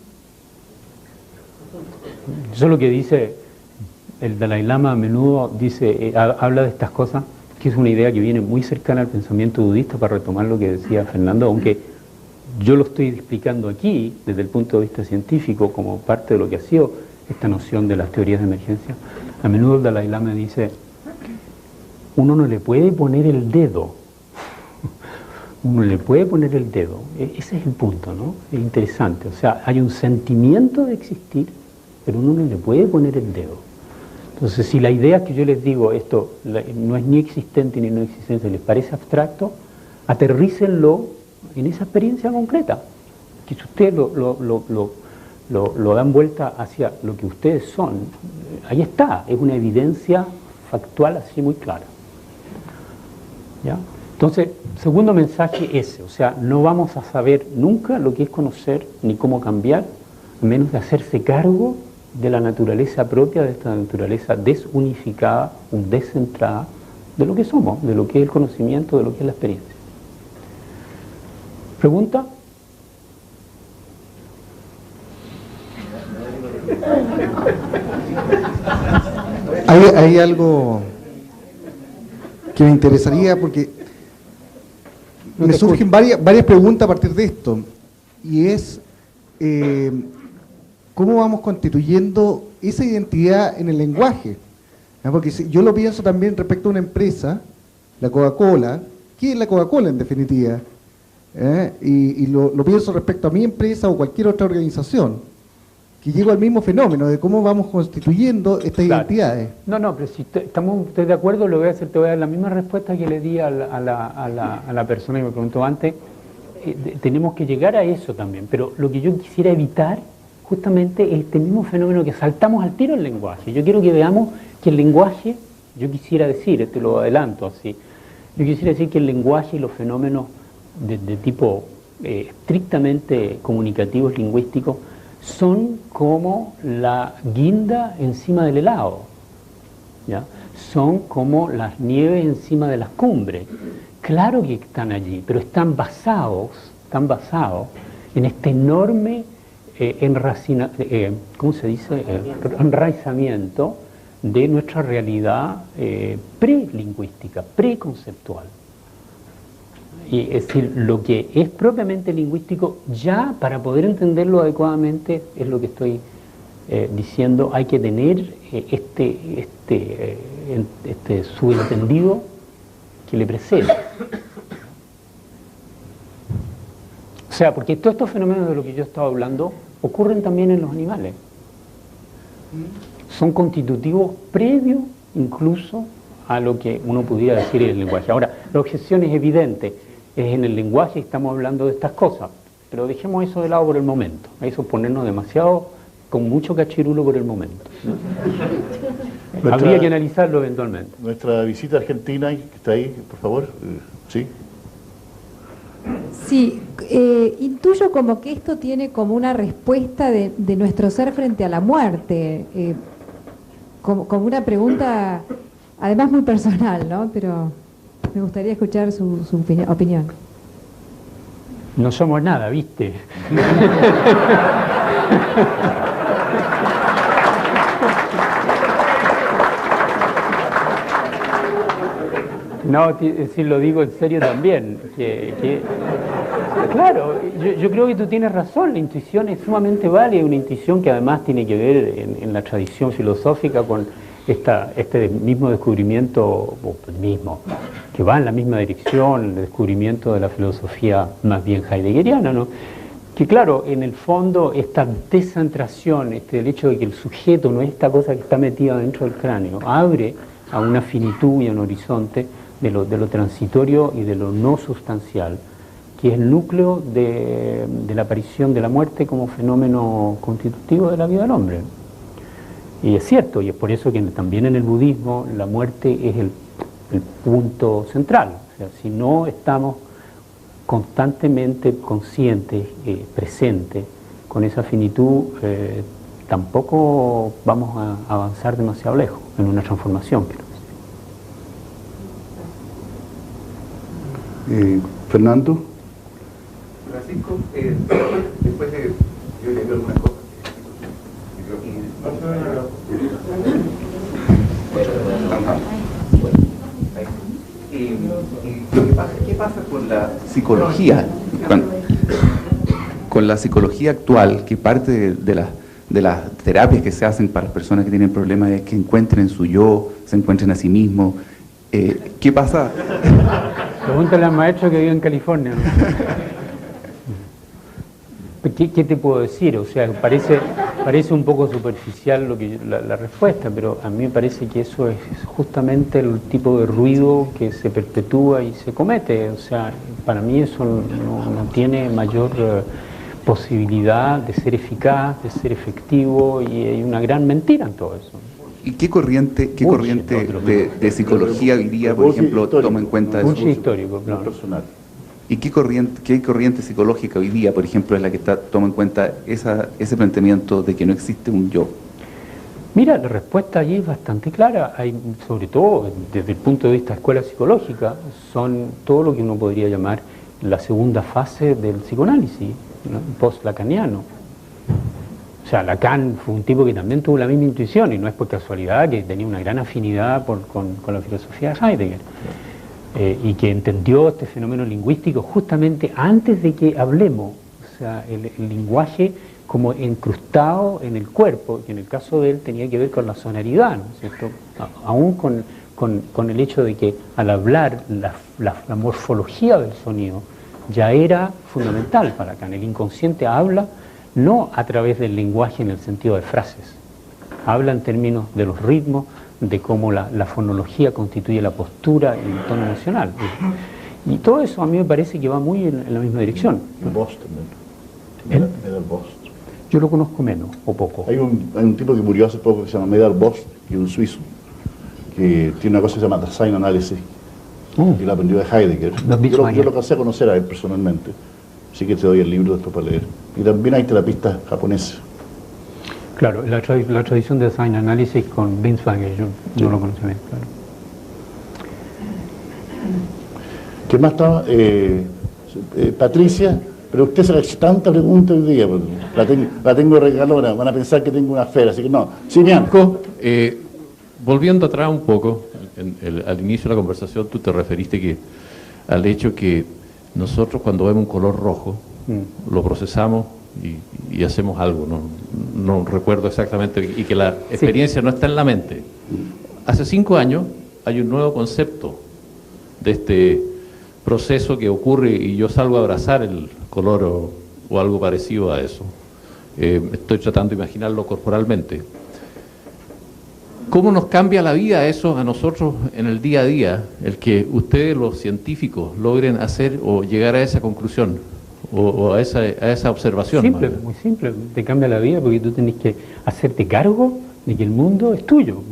Eso es lo que dice el Dalai Lama, a menudo dice, habla de estas cosas, que es una idea que viene muy cercana al pensamiento budista, para retomar lo que decía Fernando, aunque yo lo estoy explicando aquí desde el punto de vista científico como parte de lo que ha sido esta noción de las teorías de emergencia. A menudo el Dalai Lama dice, uno no le puede poner el dedo uno le puede poner el dedo. Ese es el punto, ¿no? Es interesante. O sea, hay un sentimiento de existir, pero uno no le puede poner el dedo. Entonces, si la idea que yo les digo, esto no es ni existente ni no existente, les parece abstracto, aterrícenlo en esa experiencia concreta. Que si ustedes lo dan vuelta hacia lo que ustedes son, ahí está, es una evidencia factual así muy clara. ¿Ya? Entonces, segundo mensaje ese, o sea, no vamos a saber nunca lo que es conocer ni cómo cambiar, a menos de hacerse cargo de la naturaleza propia, de esta naturaleza desunificada, descentrada, de lo que somos, de lo que es el conocimiento, de lo que es la experiencia. ¿Pregunta? Hay algo que me interesaría porque me surgen varias preguntas a partir de esto, y es cómo vamos constituyendo esa identidad en el lenguaje. Porque yo lo pienso también respecto a una empresa, la Coca-Cola. ¿Qué es la Coca-Cola en definitiva? Y lo pienso respecto a mi empresa o cualquier otra organización, que llego al mismo fenómeno de cómo vamos constituyendo estas identidades. No, pero si estoy de acuerdo, te voy a dar la misma respuesta que le di a la persona que me preguntó antes. Tenemos que llegar a eso también, pero lo que yo quisiera evitar justamente es este mismo fenómeno que saltamos al tiro el lenguaje. Yo quiero que veamos que el lenguaje, yo quisiera decir, lo adelanto así, yo quisiera decir que el lenguaje y los fenómenos de tipo estrictamente comunicativos, lingüísticos, son como la guinda encima del helado, ¿ya? Son como las nieves encima de las cumbres. Claro que están allí, pero están basados en este enorme enraizamiento de nuestra realidad prelingüística, preconceptual. Y es decir, lo que es propiamente lingüístico, ya para poder entenderlo adecuadamente, es lo que estoy diciendo, hay que tener este subentendido que le precede. O sea, porque todos estos fenómenos de los que yo estaba hablando ocurren también en los animales. Son constitutivos previos incluso a lo que uno pudiera decir en el lenguaje. Ahora, la objeción es evidente, es en el lenguaje estamos hablando de estas cosas, pero dejemos eso de lado por el momento. Eso es ponernos demasiado, con mucho cachirulo por el momento. Habría que analizarlo eventualmente. Nuestra visita a Argentina, que está ahí, por favor, ¿sí? Sí, intuyo como que esto tiene como una respuesta de nuestro ser frente a la muerte, como una pregunta, además muy personal, ¿no? Pero me gustaría escuchar su opinión. No somos nada, ¿viste? No, es decir, lo digo en serio también. Claro, yo creo que tú tienes razón, la intuición es sumamente válida, una intuición que además tiene que ver en la tradición filosófica con este mismo descubrimiento, que va en la misma dirección, el descubrimiento de la filosofía más bien heideggeriana, ¿no? Que claro, en el fondo esta descentración, el hecho de que el sujeto no es esta cosa que está metida dentro del cráneo, abre a una finitud y a un horizonte de lo transitorio y de lo no sustancial, que es el núcleo de la aparición de la muerte como fenómeno constitutivo de la vida del hombre. Y es cierto, y es por eso que también en el budismo la muerte es el punto central. O sea, si no estamos constantemente conscientes, presentes con esa finitud, tampoco vamos a avanzar demasiado lejos en una transformación. Fernando. Francisco, después de yo leí algunas cosas ¿qué pasa con la psicología? Con la psicología actual, que parte de las terapias que se hacen para las personas que tienen problemas es que encuentren su yo, se encuentren a sí mismos. ¿Qué pasa? Pregúntale al maestro que vive en California. ¿Qué te puedo decir? O sea, parece un poco superficial la respuesta, pero a mí me parece que eso es justamente el tipo de ruido que se perpetúa y se comete. O sea, para mí eso no tiene mayor posibilidad de ser eficaz, de ser efectivo, y hay una gran mentira en todo eso. ¿Y qué corriente de psicología hoy día, por ejemplo, toma en cuenta eso? Histórico, claro. Personal. ¿Y qué corriente psicológica hoy día, por ejemplo, es la que toma en cuenta ese planteamiento de que no existe un yo? Mira, la respuesta allí es bastante clara. Hay, sobre todo desde el punto de vista de escuela psicológica, son todo lo que uno podría llamar la segunda fase del psicoanálisis, ¿no? Post-lacaniano. O sea, Lacan fue un tipo que también tuvo la misma intuición, y no es por casualidad que tenía una gran afinidad con la filosofía de Heidegger. Y que entendió este fenómeno lingüístico justamente antes de que hablemos, o sea, el lenguaje como incrustado en el cuerpo, que en el caso de él tenía que ver con la sonoridad, ¿no es cierto? Aún con el hecho de que al hablar la morfología del sonido ya era fundamental para Lacan. El inconsciente habla no a través del lenguaje en el sentido de frases, habla en términos de los ritmos, de cómo la fonología constituye la postura y el tono emocional. Y todo eso a mí me parece que va muy en la misma dirección. Bost también. Medal Bost. Yo lo conozco menos o poco. Hay un tipo que murió hace poco que se llama Medal Bost, que es un suizo, que tiene una cosa que se llama Design Analysis, y lo aprendió de Heidegger. Yo lo alcancé a conocer a él personalmente, así que te doy el libro después para leer. Y también hay terapistas japoneses. Claro, la tradición de Design Analysis con Binswanger, yo no lo conocí bien, claro. ¿Qué más estaba? Patricia, pero usted se ha hecho tanta pregunta hoy día, la tengo regalona, van a pensar que tengo una fera, así que no. Simian. Volviendo atrás un poco, al inicio de la conversación tú te referiste al hecho que nosotros cuando vemos un color rojo, lo procesamos y hacemos algo, no recuerdo exactamente, y que la experiencia no está en la mente. Hace 5 años hay un nuevo concepto de este proceso que ocurre y yo salgo a abrazar el color o algo parecido a eso. Estoy tratando de imaginarlo corporalmente. ¿Cómo nos cambia la vida eso a nosotros en el día a día, el que ustedes los científicos logren hacer o llegar a esa conclusión? O a esa observación. Simple, muy simple, te cambia la vida porque tú tenés que hacerte cargo de que el mundo es tuyo.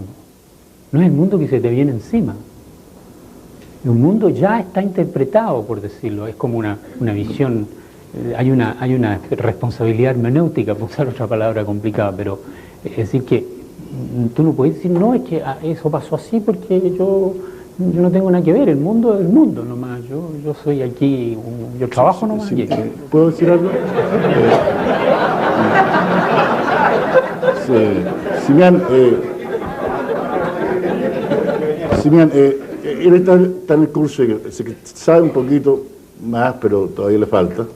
No es el mundo que se te viene encima. El mundo ya está interpretado, por decirlo, es como una visión, hay una responsabilidad hermenéutica, por usar otra palabra complicada, pero es decir que tú no puedes decir, no, es que eso pasó así porque yo no tengo nada que ver, el mundo es el mundo nomás, yo soy aquí, yo trabajo nomás. Sí, ¿puedo decir algo? Simian, él está en el curso, sabe un poquito más, pero todavía le falta.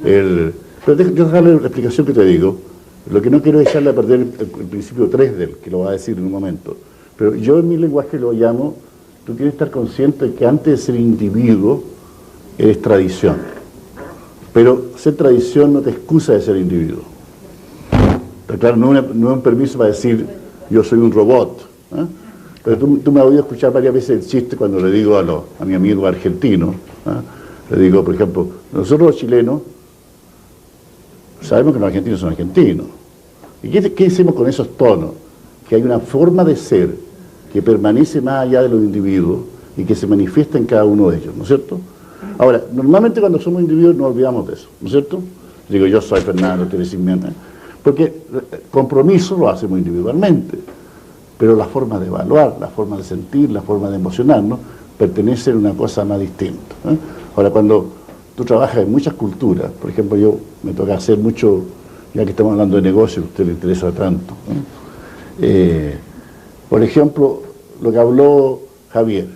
Pero déjame darle la explicación que te digo. Lo que no quiero es echarle a perder el principio 3 del, que lo va a decir en un momento. Pero yo en mi lenguaje lo llamo, tú tienes que estar consciente de que antes de ser individuo, eres tradición. Pero ser tradición no te excusa de ser individuo. Está claro, no es un permiso para decir, yo soy un robot. ¿Eh? Pero tú me has oído escuchar varias veces el chiste cuando le digo a mi amigo argentino, ¿eh? Le digo, por ejemplo, nosotros los chilenos sabemos que los argentinos son argentinos. ¿Y qué decimos con esos tonos? Que hay una forma de ser que permanece más allá de los individuos y que se manifiesta en cada uno de ellos, ¿no es cierto? Ahora, normalmente cuando somos individuos nos olvidamos de eso, ¿no es cierto? Digo, yo soy Fernando, tú eres Ximena, porque compromiso lo hacemos individualmente, pero la forma de evaluar, la forma de sentir, la forma de emocionarnos, pertenece a una cosa más distinta, ¿eh? Ahora, cuando tú trabajas en muchas culturas, por ejemplo, yo me toca hacer mucho, ya que estamos hablando de negocio, a usted le interesa tanto, ¿eh? Por ejemplo, lo que habló Javier,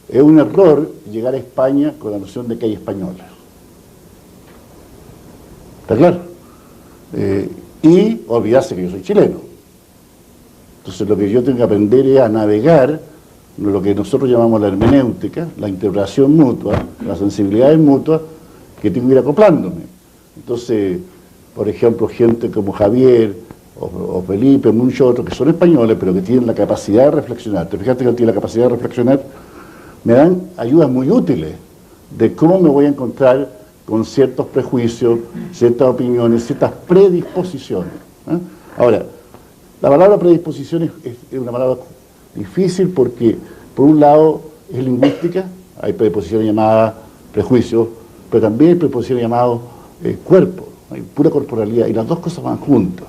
es un error llegar a España con la noción de que hay españoles. ¿Está claro? Y olvidarse que yo soy chileno. Entonces lo que yo tengo que aprender es a navegar lo que nosotros llamamos la hermenéutica, la interpretación mutua, las sensibilidades mutuas, que tengo que ir acoplándome. Entonces, por ejemplo, gente como Javier o Felipe, muchos otros que son españoles, pero que tienen la capacidad de reflexionar. Te fijaste que él tiene la capacidad de reflexionar, me dan ayudas muy útiles de cómo me voy a encontrar con ciertos prejuicios, ciertas opiniones, ciertas predisposiciones. Ahora, la palabra predisposición es una palabra difícil porque, por un lado, es lingüística, hay predisposiciones llamadas prejuicios, pero también hay predisposiciones llamadas cuerpo, hay pura corporalidad, y las dos cosas van juntas.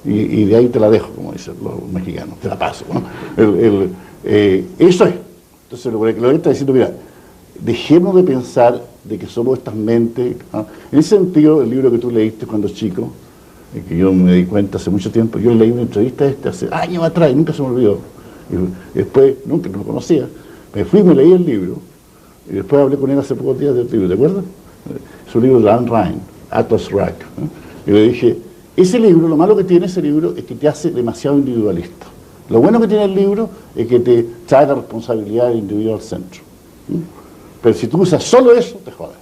Y de ahí te la dejo, como dicen los mexicanos, te la paso. Eso es. Entonces, lo que está diciendo, mira, dejemos de pensar de que somos estas mentes. En ese sentido, el libro que tú leíste cuando chico, que yo me di cuenta hace mucho tiempo, yo leí una entrevista hace años atrás y nunca se me olvidó. Y después, nunca no lo conocía, me fui y me leí el libro, y después hablé con él hace pocos días del libro, ¿te acuerdas? Es un libro de Ayn Rand, Atlas Shrugged. Y le dije, ese libro, lo malo que tiene ese libro es que te hace demasiado individualista. Lo bueno que tiene el libro es que te trae la responsabilidad del individuo al centro. Pero si tú usas solo eso, te jodas.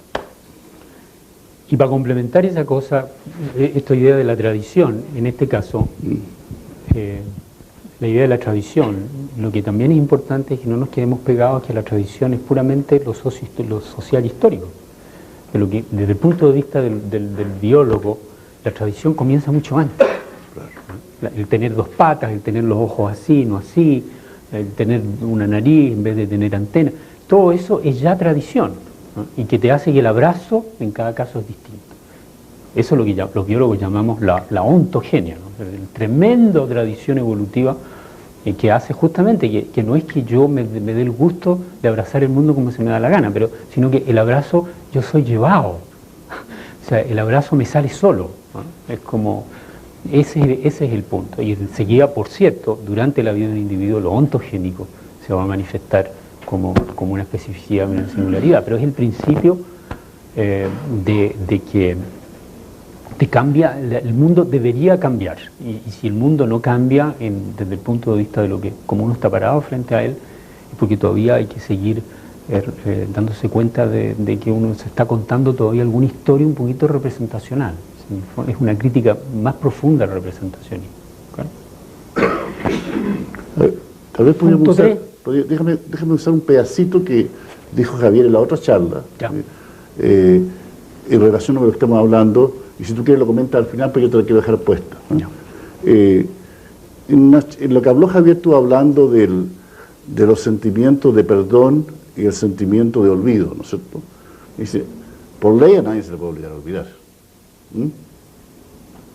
Y para complementar esa cosa, esta idea de la tradición, en este caso, la idea de la tradición, lo que también es importante es que no nos quedemos pegados a que la tradición es puramente lo social histórico. Pero que, desde el punto de vista del biólogo, la tradición comienza mucho antes. El tener dos patas, el tener los ojos así, no así, el tener una nariz en vez de tener antena, todo eso es ya tradición, ¿no? Y que te hace que el abrazo en cada caso es distinto. Eso es lo que los biólogos llamamos la ontogenia, ¿no? El tremendo tradición evolutiva que hace justamente que no es que yo me dé el gusto de abrazar el mundo como se me da la gana, sino que el abrazo yo soy llevado. O sea, el abrazo me sale solo, ¿no? Es como, ese es el punto. Y enseguida, por cierto, durante la vida del individuo, lo ontogénico se va a manifestar como una especificidad, una singularidad, pero es el principio de que te cambia, el mundo debería cambiar, y si el mundo no cambia desde el punto de vista de lo que, como uno está parado frente a él, es porque todavía hay que seguir dándose cuenta de que uno se está contando todavía alguna historia un poquito representacional. ¿Sí? Es una crítica más profunda al representacionismo. Tal vez podríamos usar, déjame usar un pedacito que dijo Javier en la otra charla, en relación a lo que estamos hablando, y si tú quieres lo comentas al final, pero yo te lo quiero dejar puesta. En lo que habló Javier, tú hablando de los sentimientos de perdón y el sentimiento de olvido, ¿no es cierto? Dice, por ley a nadie se le puede obligar a olvidar.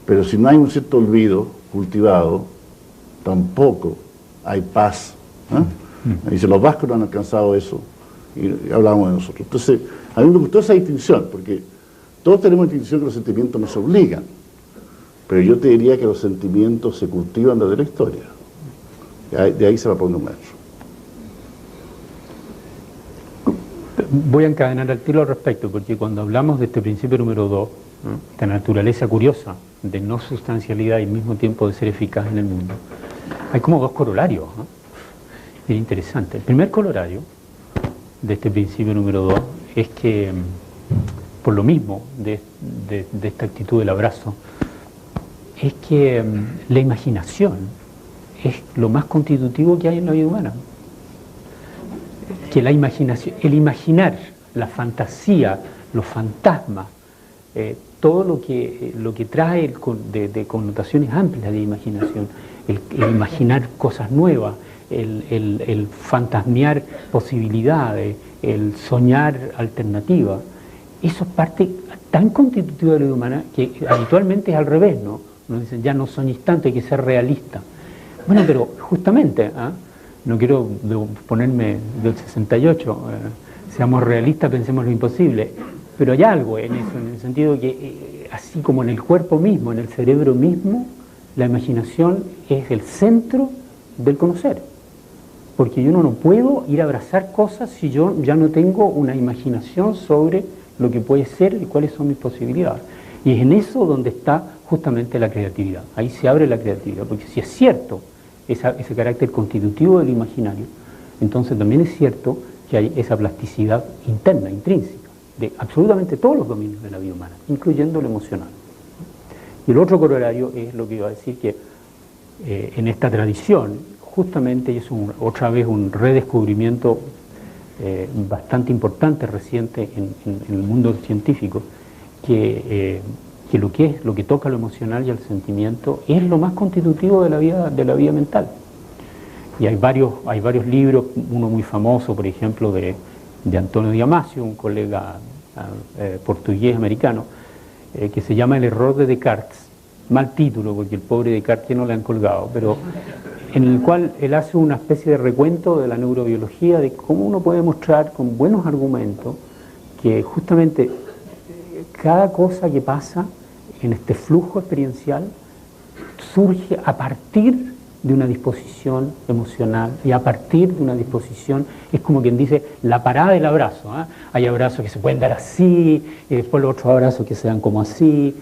Pero si no hay un cierto olvido cultivado, tampoco hay paz. Dice, los vascos no han alcanzado eso, y hablábamos de nosotros. Entonces, a mí me gustó esa distinción, porque todos tenemos la distinción que los sentimientos nos obligan, pero yo te diría que los sentimientos se cultivan desde la historia. De ahí se va a poner un maestro. Voy a encadenar al tiro al respecto, porque cuando hablamos de este principio número 2, ¿no?, esta naturaleza curiosa de no sustancialidad y al mismo tiempo de ser eficaz en el mundo, hay como dos corolarios, ¿no? Es interesante. El primer corolario de este principio número 2 es que, por lo mismo de esta actitud del abrazo, es que la imaginación es lo más constitutivo que hay en la vida humana. Que la imaginación, el imaginar, la fantasía, los fantasmas, todo lo que trae de connotaciones amplias de imaginación, el imaginar cosas nuevas, el fantasmear posibilidades, el soñar alternativas, eso es parte tan constitutiva de la vida humana que habitualmente es al revés, ¿no? Nos dicen, ya no soñes tanto, hay que ser realista. Bueno, pero justamente, no quiero ponerme del 68, seamos realistas, pensemos lo imposible, pero hay algo en eso, en el sentido de que, así como en el cuerpo mismo, en el cerebro mismo, la imaginación es el centro del conocer. Porque yo no puedo ir a abrazar cosas si yo ya no tengo una imaginación sobre lo que puede ser y cuáles son mis posibilidades. Y es en eso donde está justamente la creatividad. Ahí se abre la creatividad, porque si es cierto ese carácter constitutivo del imaginario, Entonces también es cierto que hay esa plasticidad interna, intrínseca, de absolutamente todos los dominios de la vida humana, incluyendo lo emocional. Y el otro corolario es lo que iba a decir, que en esta tradición, justamente es otra vez un redescubrimiento bastante importante, reciente en el mundo científico, que lo que toca lo emocional y el sentimiento es lo más constitutivo de la vida mental. Y hay varios libros, uno muy famoso, por ejemplo, de Antonio Damasio, un colega portugués americano, que se llama El error de Descartes. Mal título, porque el pobre Descartes no le han colgado, pero en el cual él hace una especie de recuento de la neurobiología, de cómo uno puede mostrar con buenos argumentos que justamente cada cosa que pasa en este flujo experiencial surge a partir de una disposición emocional y a partir de una disposición, es como quien dice, la parada del abrazo. Hay abrazos que se pueden dar así, y después los otros abrazos que se dan como así,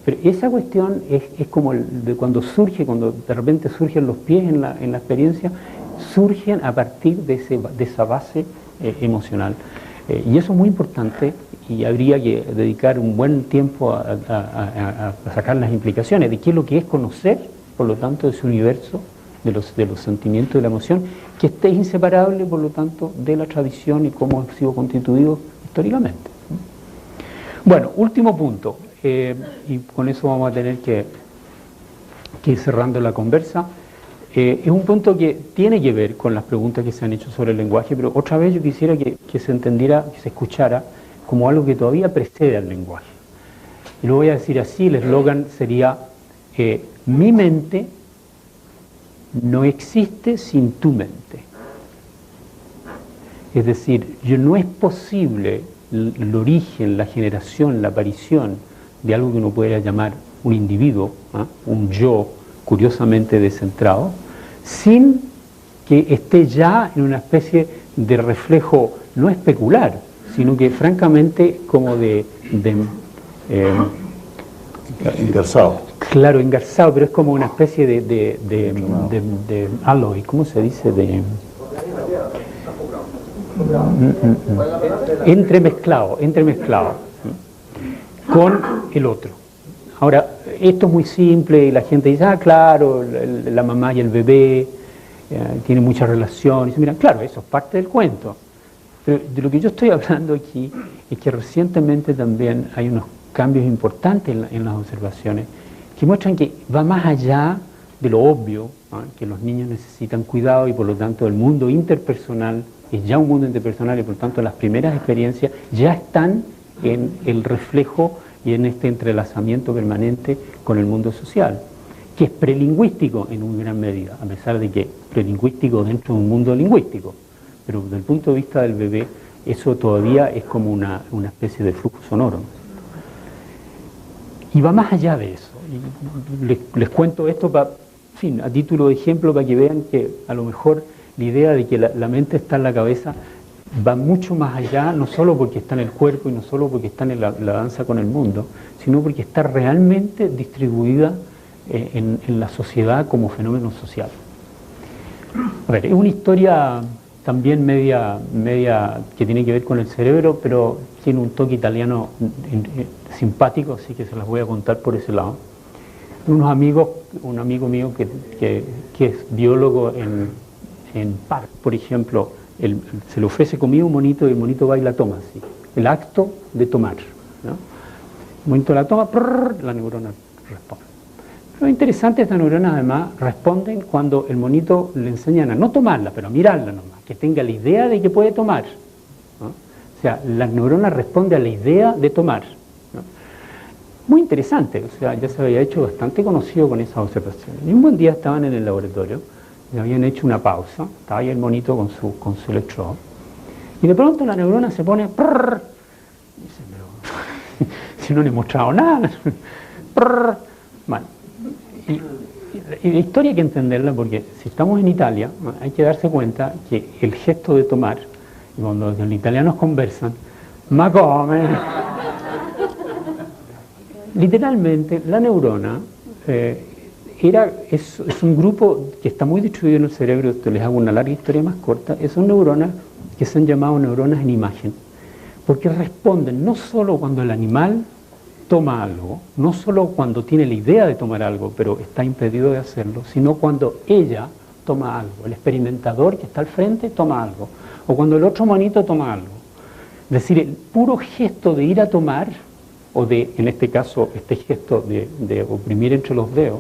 pero esa cuestión es como de cuando de repente surgen los pies en la experiencia, surgen a partir de esa base emocional. Y eso es muy importante y habría que dedicar un buen tiempo a sacar las implicaciones de qué es lo que es conocer, por lo tanto, de ese universo de los sentimientos y la emoción, que esté inseparable, por lo tanto, de la tradición y cómo ha sido constituido históricamente. Bueno, último punto, y con eso vamos a tener que ir cerrando la conversa. Es un punto que tiene que ver con las preguntas que se han hecho sobre el lenguaje, pero otra vez yo quisiera que se entendiera, que se escuchara como algo que todavía precede al lenguaje. Y lo voy a decir así, el eslogan sería: mi mente no existe sin tu mente. Es decir, no es posible el origen, la generación, la aparición de algo que uno podría llamar un individuo, un yo curiosamente descentrado, sin que esté ya en una especie de reflejo no especular, sino que francamente como engarzado. Claro, engarzado, pero es como una especie de alloy, ¿cómo se dice? Entremezclado con el otro. Ahora, esto es muy simple y la gente dice, claro, la mamá y el bebé tienen mucha relación. Y se miran, claro, eso es parte del cuento. Pero de lo que yo estoy hablando aquí es que recientemente también hay unos cambios importantes en las observaciones que muestran que va más allá de lo obvio, que los niños necesitan cuidado y por lo tanto el mundo interpersonal es ya un mundo interpersonal y por lo tanto las primeras experiencias ya están en el reflejo y en este entrelazamiento permanente con el mundo social, que es prelingüístico en una gran medida, a pesar de que prelingüístico dentro de un mundo lingüístico, pero desde el punto de vista del bebé eso todavía es como una especie de flujo sonoro. Y va más allá de eso. Y les cuento esto a título de ejemplo para que vean que a lo mejor la idea de que la mente está en la cabeza va mucho más allá, no solo porque está en el cuerpo y no solo porque está en la danza con el mundo, sino porque está realmente distribuida en la sociedad como fenómeno social. A ver, es una historia también media que tiene que ver con el cerebro, pero tiene un toque italiano simpático, así que se las voy a contar por ese lado. Un amigo mío que es biólogo en Park, por ejemplo, se le ofrece comida a un monito y el monito va y la toma así. El acto de tomar, ¿no? El monito la toma, la neurona responde. Lo interesante es que las neuronas además responden cuando el monito le enseñan a no tomarla, pero a mirarla nomás, que tenga la idea de que puede tomar, ¿no? O sea, la neurona responde a la idea de tomar, ¿no? Muy interesante, o sea, ya se había hecho bastante conocido con esas observaciones. Y un buen día estaban en el laboratorio, le habían hecho una pausa, estaba ahí el monito con su electrodo, y de pronto la neurona se pone, prrr, y dice, pero si no le he mostrado nada, prrr. Bueno, y la historia hay que entenderla porque si estamos en Italia, hay que darse cuenta que el gesto de tomar, y cuando los italianos conversan, ma come, literalmente la neurona es un grupo que está muy distribuido en el cerebro. Les hago una larga historia más corta. Son neuronas que se han llamado neuronas en imagen, porque responden no solo cuando el animal toma algo, no solo cuando tiene la idea de tomar algo, pero está impedido de hacerlo, sino cuando ella toma algo, el experimentador que está al frente toma algo, o cuando el otro monito toma algo. Es decir, el puro gesto de ir a tomar, o de, en este caso, este gesto de oprimir entre los dedos,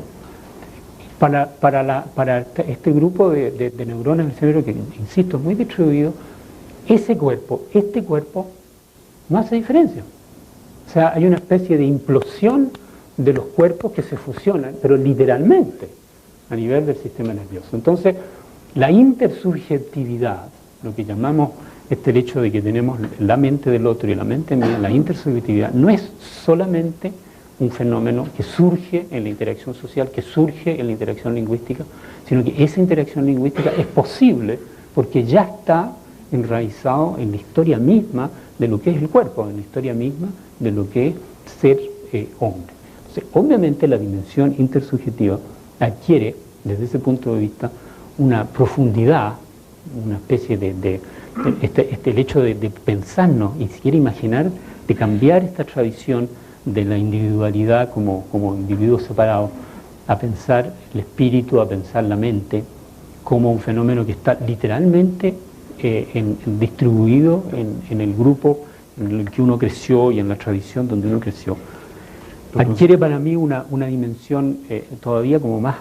para este grupo de neuronas del cerebro, que insisto, es muy distribuido, este cuerpo, no hace diferencia. O sea, hay una especie de implosión de los cuerpos que se fusionan, pero literalmente, a nivel del sistema nervioso. Entonces, la intersubjetividad, lo que llamamos el hecho de que tenemos la mente del otro y la mente mía, la intersubjetividad, no es solamente un fenómeno que surge en la interacción social, que surge en la interacción lingüística, sino que esa interacción lingüística es posible porque ya está enraizado en la historia misma de lo que es el cuerpo, en la historia misma de lo que es ser hombre. Entonces, obviamente la dimensión intersubjetiva adquiere, desde ese punto de vista, una profundidad, una especie el hecho de pensarnos y siquiera imaginar, de cambiar esta tradición de la individualidad como individuo separado, a pensar el espíritu, a pensar la mente, como un fenómeno que está literalmente distribuido en el grupo en el que uno creció y en la tradición donde uno creció. Adquiere para mí una dimensión todavía como más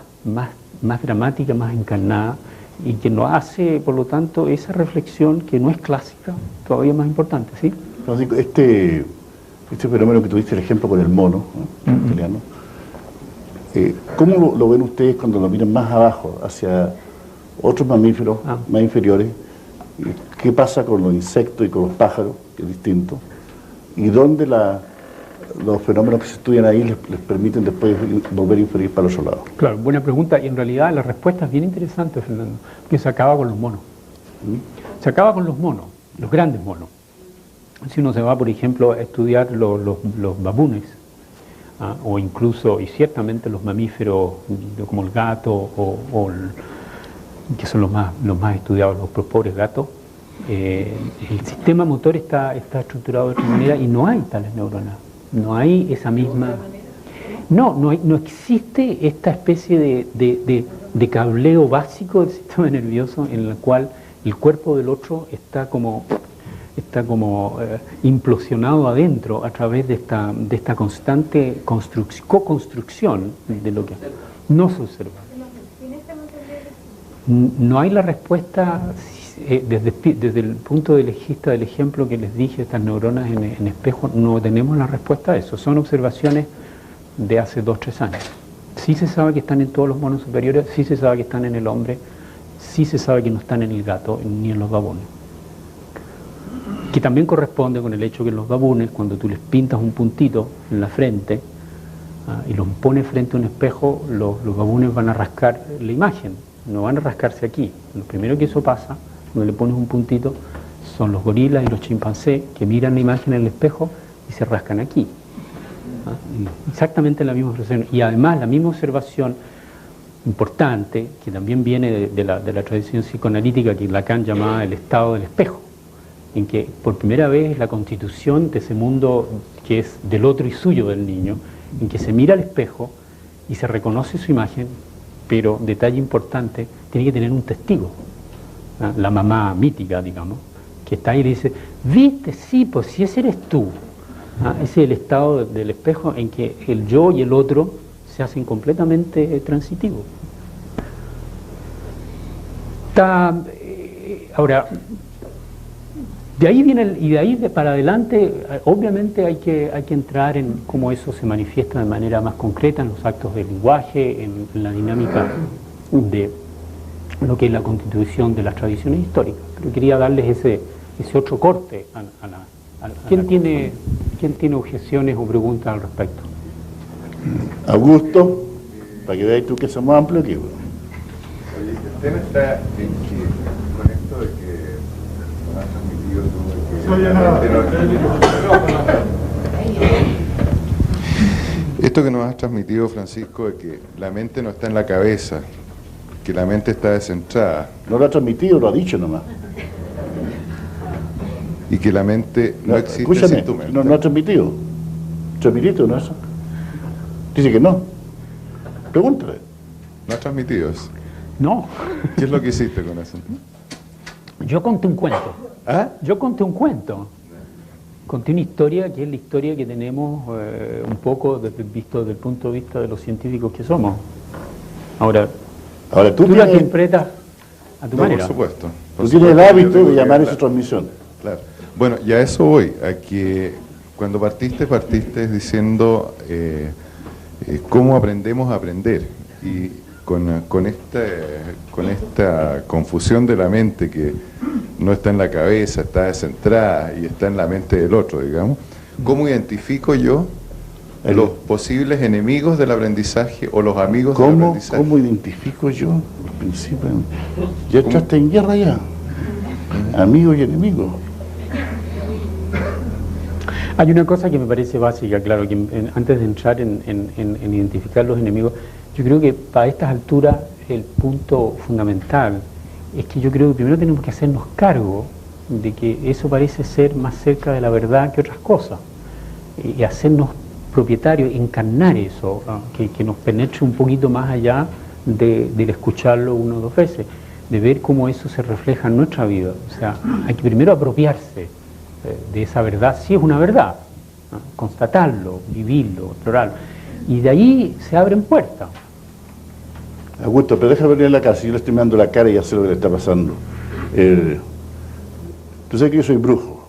dramática, más encarnada, y que nos hace, por lo tanto, esa reflexión que no es clásica, todavía más importante, ¿sí? Francisco, este fenómeno que tuviste el ejemplo con el mono, ¿no? Italiano, ¿cómo lo ven ustedes cuando lo miran más abajo, hacia otros mamíferos más inferiores? ¿Qué pasa con los insectos y con los pájaros, que es distinto? ¿Y dónde los fenómenos que se estudian ahí les permiten después volver a inferir para el otro lado? Claro, buena pregunta, y en realidad la respuesta es bien interesante, Fernando, que se acaba con los monos. Se acaba con los monos, los grandes monos. Si uno se va, por ejemplo, a estudiar los babunes, o incluso, y ciertamente los mamíferos como el gato, que son los más estudiados, los pobres gatos, el sistema motor está estructurado de otra manera y no hay tales neuronas. No hay esa misma... No existe esta especie de cableo básico del sistema nervioso en el cual el cuerpo del otro está como implosionado adentro a través de esta constante co-construcción de lo que no se observa. No hay la respuesta desde el punto de vista del ejemplo que les dije, estas neuronas en espejo, no tenemos la respuesta a eso. Son observaciones de hace 2 o 3 años. Sí se sabe que están en todos los monos superiores, sí se sabe que están en el hombre, sí se sabe que no están en el gato ni en los babunes. Que también corresponde con el hecho que los babunes, cuando tú les pintas un puntito en la frente y los pones frente a un espejo, los babunes van a rascar la imagen, no van a rascarse aquí. Lo primero que eso pasa, cuando le pones un puntito, son los gorilas y los chimpancés que miran la imagen en el espejo y se rascan aquí. Exactamente la misma observación. Y además la misma observación importante, que también viene de la tradición psicoanalítica que Lacan llamaba el estado del espejo, en que por primera vez la constitución de ese mundo que es del otro y suyo del niño, en que se mira al espejo y se reconoce su imagen, pero, detalle importante, tiene que tener un testigo, la mamá mítica, digamos, que está ahí y le dice, ¿viste? Sí, pues si ese eres tú. Ese es el estado del espejo en que el yo y el otro se hacen completamente transitivos. Ahora, de ahí viene, y de ahí para adelante, obviamente hay que entrar en cómo eso se manifiesta de manera más concreta en los actos del lenguaje, en la dinámica de lo que es la constitución de las tradiciones históricas. Pero quería darles ese otro corte ¿Quién tiene objeciones o preguntas al respecto? Augusto, para que veáis tú que somos amplios aquí. Oye, el tema está en que, con esto de que has transmitido tú, de que Esto que nos has transmitido, Francisco, de que la mente no está en la cabeza, que la mente está descentrada. No lo ha transmitido, lo ha dicho nomás. Y que la mente no existe Escúchame, sin tu mente. no ha transmitido. ¿Transmitiste o no eso? Dice que no. Pregúntale. ¿No has transmitido eso? No, ¿Qué es lo que hiciste con eso? yo conté un cuento. ¿Ah? Yo conté un cuento. Conté una historia que es la historia que tenemos un poco visto desde el punto de vista de los científicos que somos. Ahora Tú la tienes, interpretas a tu No, manera. por supuesto. tú tienes el hábito de llamar esa transmisión. Claro. Bueno, y a eso voy, a que cuando partiste diciendo cómo aprendemos a aprender. Y con esta confusión de la mente que no está en la cabeza, está descentrada y está en la mente del otro, digamos, ¿cómo identifico yo los posibles enemigos del aprendizaje o los amigos del aprendizaje? ¿Cómo identifico yo? Al principio, ya entraste en guerra ya. Amigos y enemigos. Hay una cosa que me parece básica, claro, que antes de entrar en identificar los enemigos, yo creo que para estas alturas el punto fundamental es que yo creo que primero tenemos que hacernos cargo de que eso parece ser más cerca de la verdad que otras cosas, y hacernos propietarios, encarnar eso, que nos penetre un poquito más allá del escucharlo una o dos veces, de ver cómo eso se refleja en nuestra vida. O sea, hay que primero apropiarse de esa verdad, si es una verdad, ¿no? Constatarlo, vivirlo, explorarlo, y de ahí se abren puertas. Augusto, pero déjame venir a la casa, yo le estoy mirando la cara y ya sé lo que le está pasando. Tú sabes que yo soy brujo,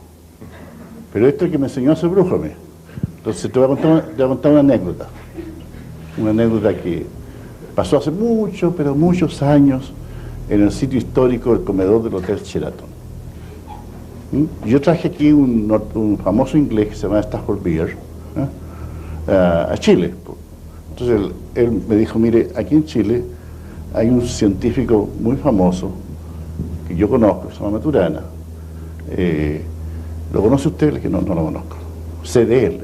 pero este es el que me enseñó a ser brujo a mí. Entonces te voy a contar una anécdota que pasó hace muchos, pero muchos años en el sitio histórico del comedor del Hotel Sheraton. Yo traje aquí un famoso inglés que se llama Stafford Beer a Chile. Entonces él me dijo, mire, aquí en Chile hay un científico muy famoso que yo conozco, se llama Maturana. ¿Lo conoce usted? Le dije, no lo conozco. Sé de él.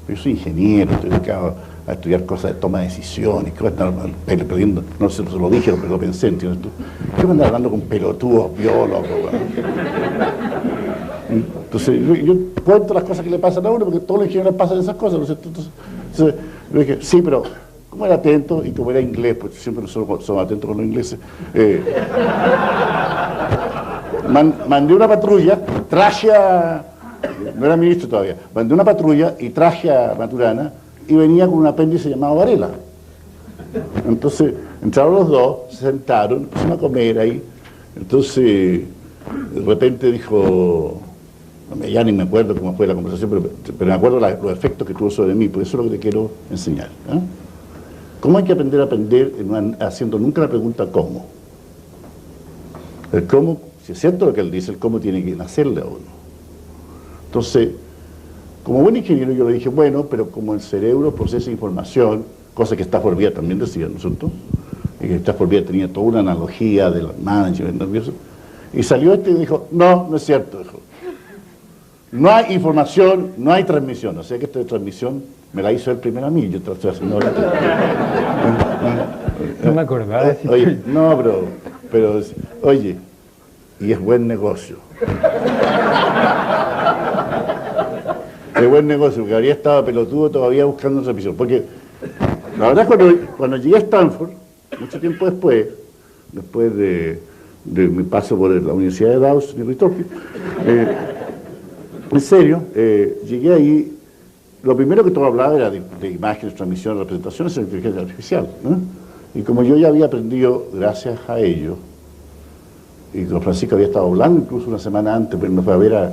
Yo soy ingeniero, estoy dedicado a estudiar cosas de toma de decisiones, que voy a estar perdiendo, no sé, se lo dije, pero lo pensé, ¿entiendes tú? ¿Qué voy a andar hablando con pelotudos, biólogos? Entonces, yo cuento las cosas que le pasan a uno, porque todos los ingenieros pasan esas cosas, ¿no es cierto? Entonces, yo dije, sí, pero como era atento, y como era inglés, pues siempre nosotros somos atentos con los ingleses, mandé una patrulla, traje a... No era ministro todavía, mandé una patrulla y traje a Maturana y venía con un apéndice llamado Varela. Entonces entraron los dos, se sentaron, pusimos a comer ahí. Entonces de repente dijo, ya ni me acuerdo cómo fue la conversación, pero me acuerdo los efectos que tuvo sobre mí, por eso es lo que te quiero enseñar. ¿Cómo hay que aprender haciendo nunca la pregunta cómo? El cómo, si es cierto lo que él dice, el cómo tiene que nacerle a uno. Entonces, como buen ingeniero yo le dije, bueno, pero como el cerebro procesa información, cosa que Stafford Beer también decía, ¿no es cierto? Y que Stafford Beer tenía toda una analogía del management nervioso, y salió y dijo, no es cierto, dijo. No hay información, no hay transmisión, o sea que esta transmisión me la hizo él primero a mí, yo estoy haciendo ahora. No me acordaba. Oye, no, pero, oye, y es buen negocio. Es buen negocio, porque habría estado pelotudo todavía buscando transmisión. Porque la verdad cuando llegué a Stanford, mucho tiempo después de mi paso por la Universidad de Dawson y Richfield, en serio, llegué ahí, lo primero que todo hablaba era de imágenes, transmisión, representaciones en inteligencia artificial, ¿no? Y como yo ya había aprendido gracias a ello, y con Francisco había estado hablando incluso una semana antes, pero me fue a ver a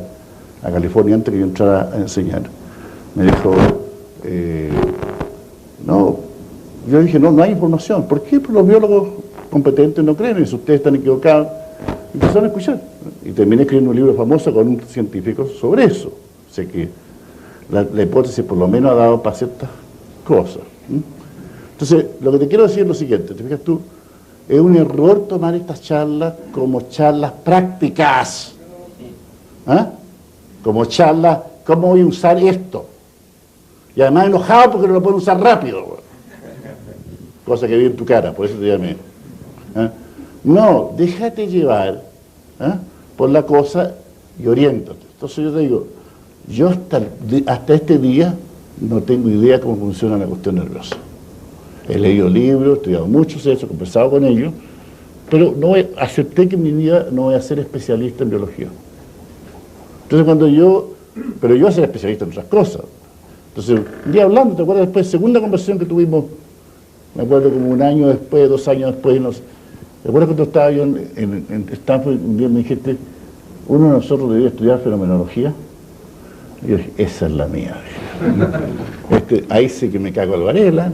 California antes que yo entrara a enseñar. Me dijo, no, yo dije, no hay información. ¿Por qué? Porque los biólogos competentes no creen eso, ustedes están equivocados. Y empezaron a escuchar. Y terminé escribiendo un libro famoso con un científico sobre eso. O sea que la hipótesis por lo menos ha dado para ciertas cosas. Entonces, lo que te quiero decir es lo siguiente, ¿te fijas tú? Es un error tomar estas charlas como charlas prácticas. Como charlas, ¿cómo voy a usar esto? Y además enojado porque no lo pueden usar rápido, weón. Cosa que vi en tu cara, por eso te llamé. No, déjate llevar por la cosa y oriéntate. Entonces yo te digo, yo hasta este día no tengo idea cómo funciona la cuestión nerviosa. He leído libros, he estudiado mucho eso, he conversado con ellos, pero acepté que en mi vida no voy a ser especialista en biología. Entonces pero yo voy a ser especialista en otras cosas. Entonces, un día hablando, ¿te acuerdas después? Segunda conversación que tuvimos, me acuerdo como un año después, 2 años después, no sé. ¿Te acuerdas cuando estaba yo en Stanford? Un día me dijiste, uno de nosotros debería estudiar fenomenología. Y yo dije, esa es la mía. Ahí sí que me cago al Varela.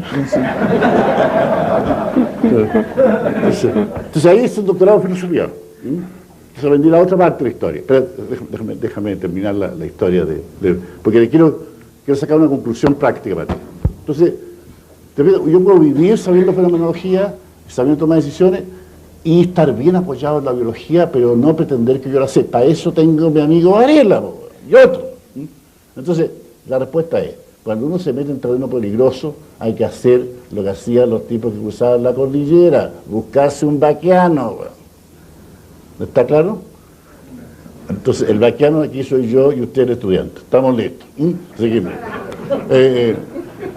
Entonces ahí es el doctorado en filosofía. Entonces vendí la otra parte de la historia. Pero déjame terminar la historia porque quiero sacar una conclusión práctica para ti. Entonces, yo puedo vivir sabiendo fenomenología, sabiendo tomar decisiones y estar bien apoyado en la biología, pero no pretender que yo la sé. Para eso tengo mi amigo Varela y otro. Entonces, la respuesta es, cuando uno se mete en terreno peligroso, hay que hacer lo que hacían los tipos que cruzaban la cordillera, buscarse un vaquiano. ¿Está claro? Entonces, el vaquiano aquí soy yo y usted el estudiante. Estamos listos. Seguimos.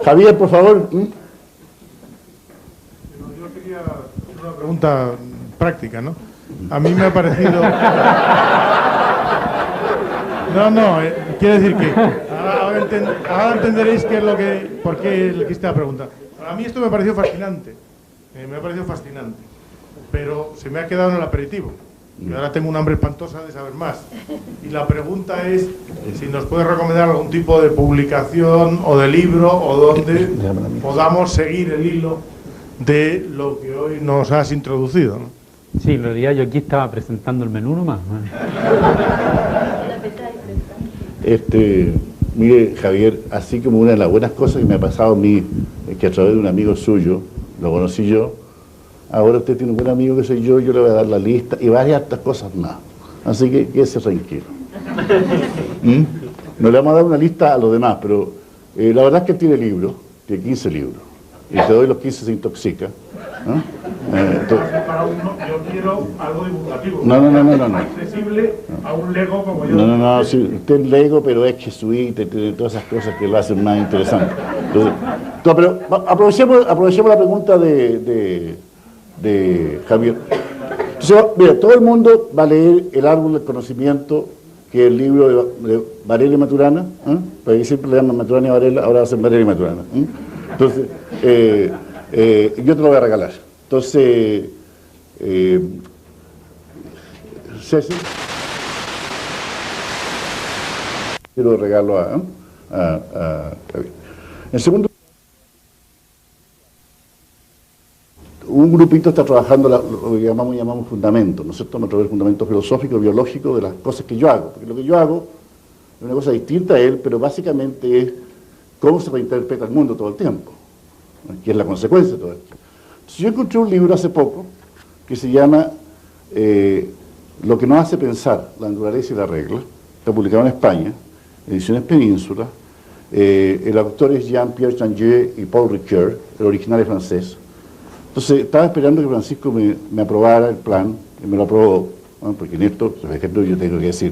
Javier, por favor. Yo quería hacer una pregunta práctica, ¿no? A mí me ha parecido... quiero decir que ahora entenderéis por qué le quise la pregunta. A mí esto me pareció fascinante, pero se me ha quedado en el aperitivo. Y ahora tengo un hambre espantosa de saber más. Y la pregunta es si nos puede recomendar algún tipo de publicación o de libro o donde podamos seguir el hilo de lo que hoy nos has introducido, ¿no? Sí, en realidad yo aquí estaba presentando el menú nomás. Mire, Javier, así como una de las buenas cosas que me ha pasado a mí, es que a través de un amigo suyo, lo conocí yo, ahora usted tiene un buen amigo que soy yo le voy a dar la lista y varias otras cosas más. Así que quédese tranquilo. No le vamos a dar una lista a los demás, pero la verdad es que él tiene libros, tiene 15 libros. Y te doy los 15 se intoxica. Yo quiero algo divulgativo. No. Accesible a un lego como yo. No, sí, usted es lego, pero es jesuita y tiene todas esas cosas que lo hacen más interesante. Entonces, pero aprovechemos la pregunta de Javier. Entonces, mira, todo el mundo va a leer El árbol del conocimiento, que es el libro de Varela y Maturana, porque siempre le llaman Maturana y Varela, ahora hacen Varela y Maturana. Entonces, yo te lo voy a regalar. Entonces, César, yo lo regalo a Javier. En segundo, un grupito está trabajando lo que llamamos fundamentos, ¿no es cierto? A través del fundamento filosófico, biológico de las cosas que yo hago. Porque lo que yo hago es una cosa distinta a él, pero básicamente es cómo se reinterpreta el mundo todo el tiempo, que es la consecuencia de todo esto. Entonces, yo encontré un libro hace poco que se llama Lo que nos hace pensar, la naturaleza y la regla. Está publicado en España, Ediciones Península. El autor es Jean-Pierre Changé y Paul Ricoeur, el original es francés. Entonces, estaba esperando que Francisco me aprobara el plan, y me lo aprobó, ¿no? Porque en esto, por ejemplo, yo tengo que decir,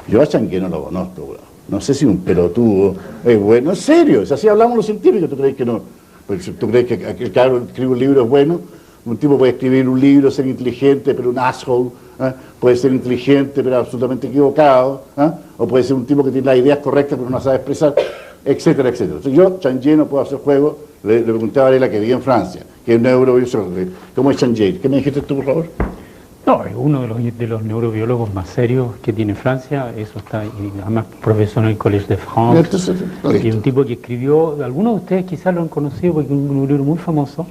yo a Changué no lo conozco, bro. No sé si un pelotudo es bueno, en serio, si así hablamos los científicos, ¿tú crees que no? Porque si tú crees que aquel que escribe un libro es bueno, un tipo puede escribir un libro, ser inteligente, pero un asshole, puede ser inteligente, pero absolutamente equivocado, o puede ser un tipo que tiene las ideas correctas, pero no sabe expresar, etcétera, etcétera. Entonces, yo, Changé, no puedo hacer juego. Le pregunté a Varela, que vive en Francia, que es neurobiólogo. ¿Cómo es Changé? ¿Qué me dijiste tú, por favor? No, es uno de los neurobiólogos más serios que tiene Francia. Eso está, y además profesor en el Collège de France. Entonces, y un tipo que escribió, algunos de ustedes quizás lo han conocido porque es un libro muy famoso,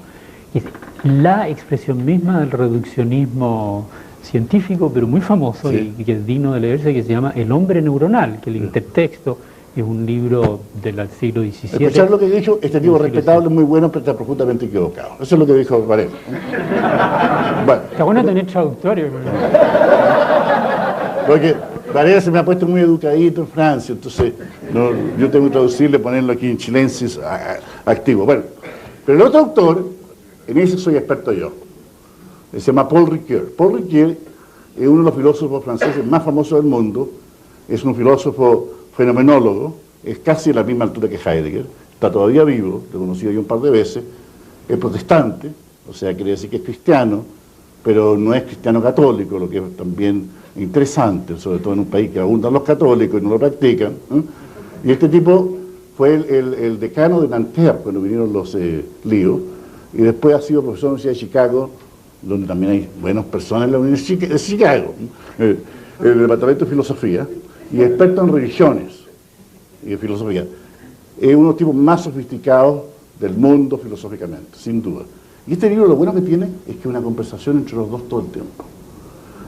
es la expresión misma del reduccionismo científico, pero muy famoso, sí, y que es digno de leerse, que se llama El hombre neuronal, que el intertexto es un libro del siglo XVII. Escuchar lo que he dicho, este tipo respetable, muy bueno, pero está profundamente equivocado. Eso es lo que dijo Varela. Bueno. Está bueno tener traductorio. Porque Varela se me ha puesto muy educadito en Francia, entonces yo tengo que traducirle, ponerlo aquí en chilensis activo. Bueno, pero el otro autor, en ese soy experto yo, se llama Paul Ricoeur. Paul Ricoeur es uno de los filósofos franceses más famosos del mundo, es un filósofo fenomenólogo, es casi a la misma altura que Heidegger, está todavía vivo, lo he conocido yo un par de veces, es protestante, o sea, quiere decir que es cristiano, pero no es cristiano católico, lo que es también interesante, sobre todo en un país que abundan los católicos y no lo practican. Y este tipo fue el decano de Nanterre cuando vinieron los líos, y después ha sido profesor de la Universidad de Chicago, donde también hay buenas personas en la Universidad de Chicago, el departamento de filosofía, y experto en religiones y de filosofía. Es uno de los tipos más sofisticados del mundo filosóficamente, sin duda. Y este libro lo bueno que tiene es que es una conversación entre los dos todo el tiempo.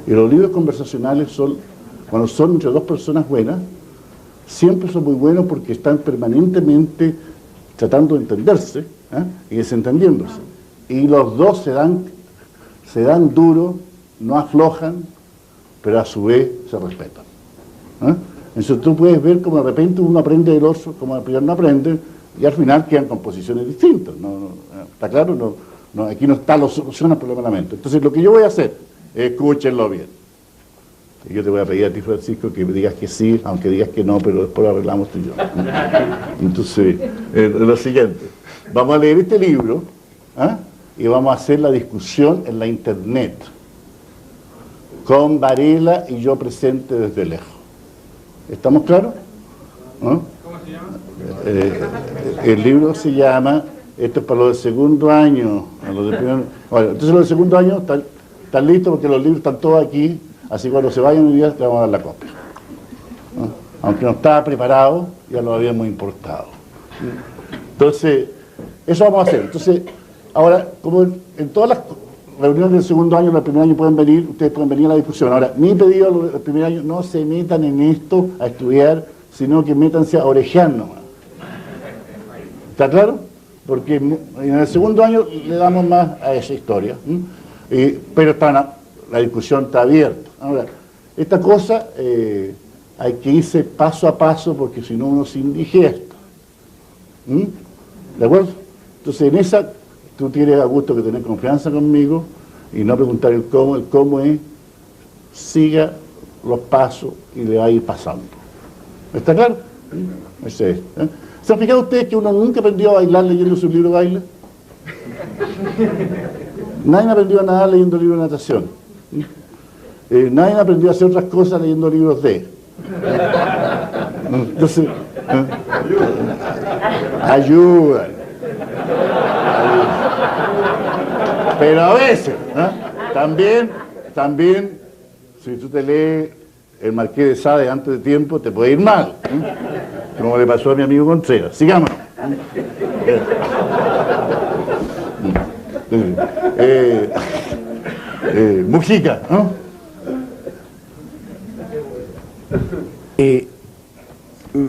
Y los libros conversacionales son, cuando son entre dos personas buenas, siempre son muy buenos porque están permanentemente tratando de entenderse y desentendiéndose. Y los dos se dan duro, no aflojan, pero a su vez se respetan. Entonces tú puedes ver como de repente uno aprende del otro, como el primero no aprende, y al final quedan con posiciones distintas. ¿Está claro? Aquí no está la solución al problema de la mente. Entonces lo que yo voy a hacer, escúchenlo bien. Y yo te voy a pedir a ti, Francisco, que me digas que sí, aunque digas que no, pero después lo arreglamos tú y yo. Entonces, lo siguiente, vamos a leer este libro y vamos a hacer la discusión en la internet, con Varela y yo presente desde lejos. ¿Estamos claros? ¿Cómo se llama? El libro se llama, esto es para los de segundo año, a los de primer, bueno, entonces los de segundo año están listos porque los libros están todos aquí, así que cuando se vayan un día te vamos a dar la copia. Aunque no estaba preparado, ya lo habíamos importado. Entonces, eso vamos a hacer. Entonces, ahora, como en todas las reuniones del segundo año, del primer año pueden venir, ustedes pueden venir a la discusión. Ahora, mi pedido del primer año, no se metan en esto a estudiar, sino que métanse a orejear nomás. ¿Está claro? Porque en el segundo año le damos más a esa historia. Pero la discusión está abierta. Ahora, esta cosa hay que irse paso a paso porque si no uno se indigesta. ¿De acuerdo? Entonces en esa tú tienes a gusto que tener confianza conmigo y no preguntar el cómo es, siga los pasos y le va a ir pasando. ¿Está claro? Ese es. ¿Se han fijado ustedes que uno nunca aprendió a bailar leyendo su libro de baile? Nadie aprendió a nadar leyendo libros de natación. Nadie aprendió a hacer otras cosas leyendo libros de. Entonces, ayudan. Pero a veces, también, si tú te lees el Marqués de Sade antes de tiempo, te puede ir mal. Como le pasó a mi amigo Contreras. Sigamos. Mujica, ¿no?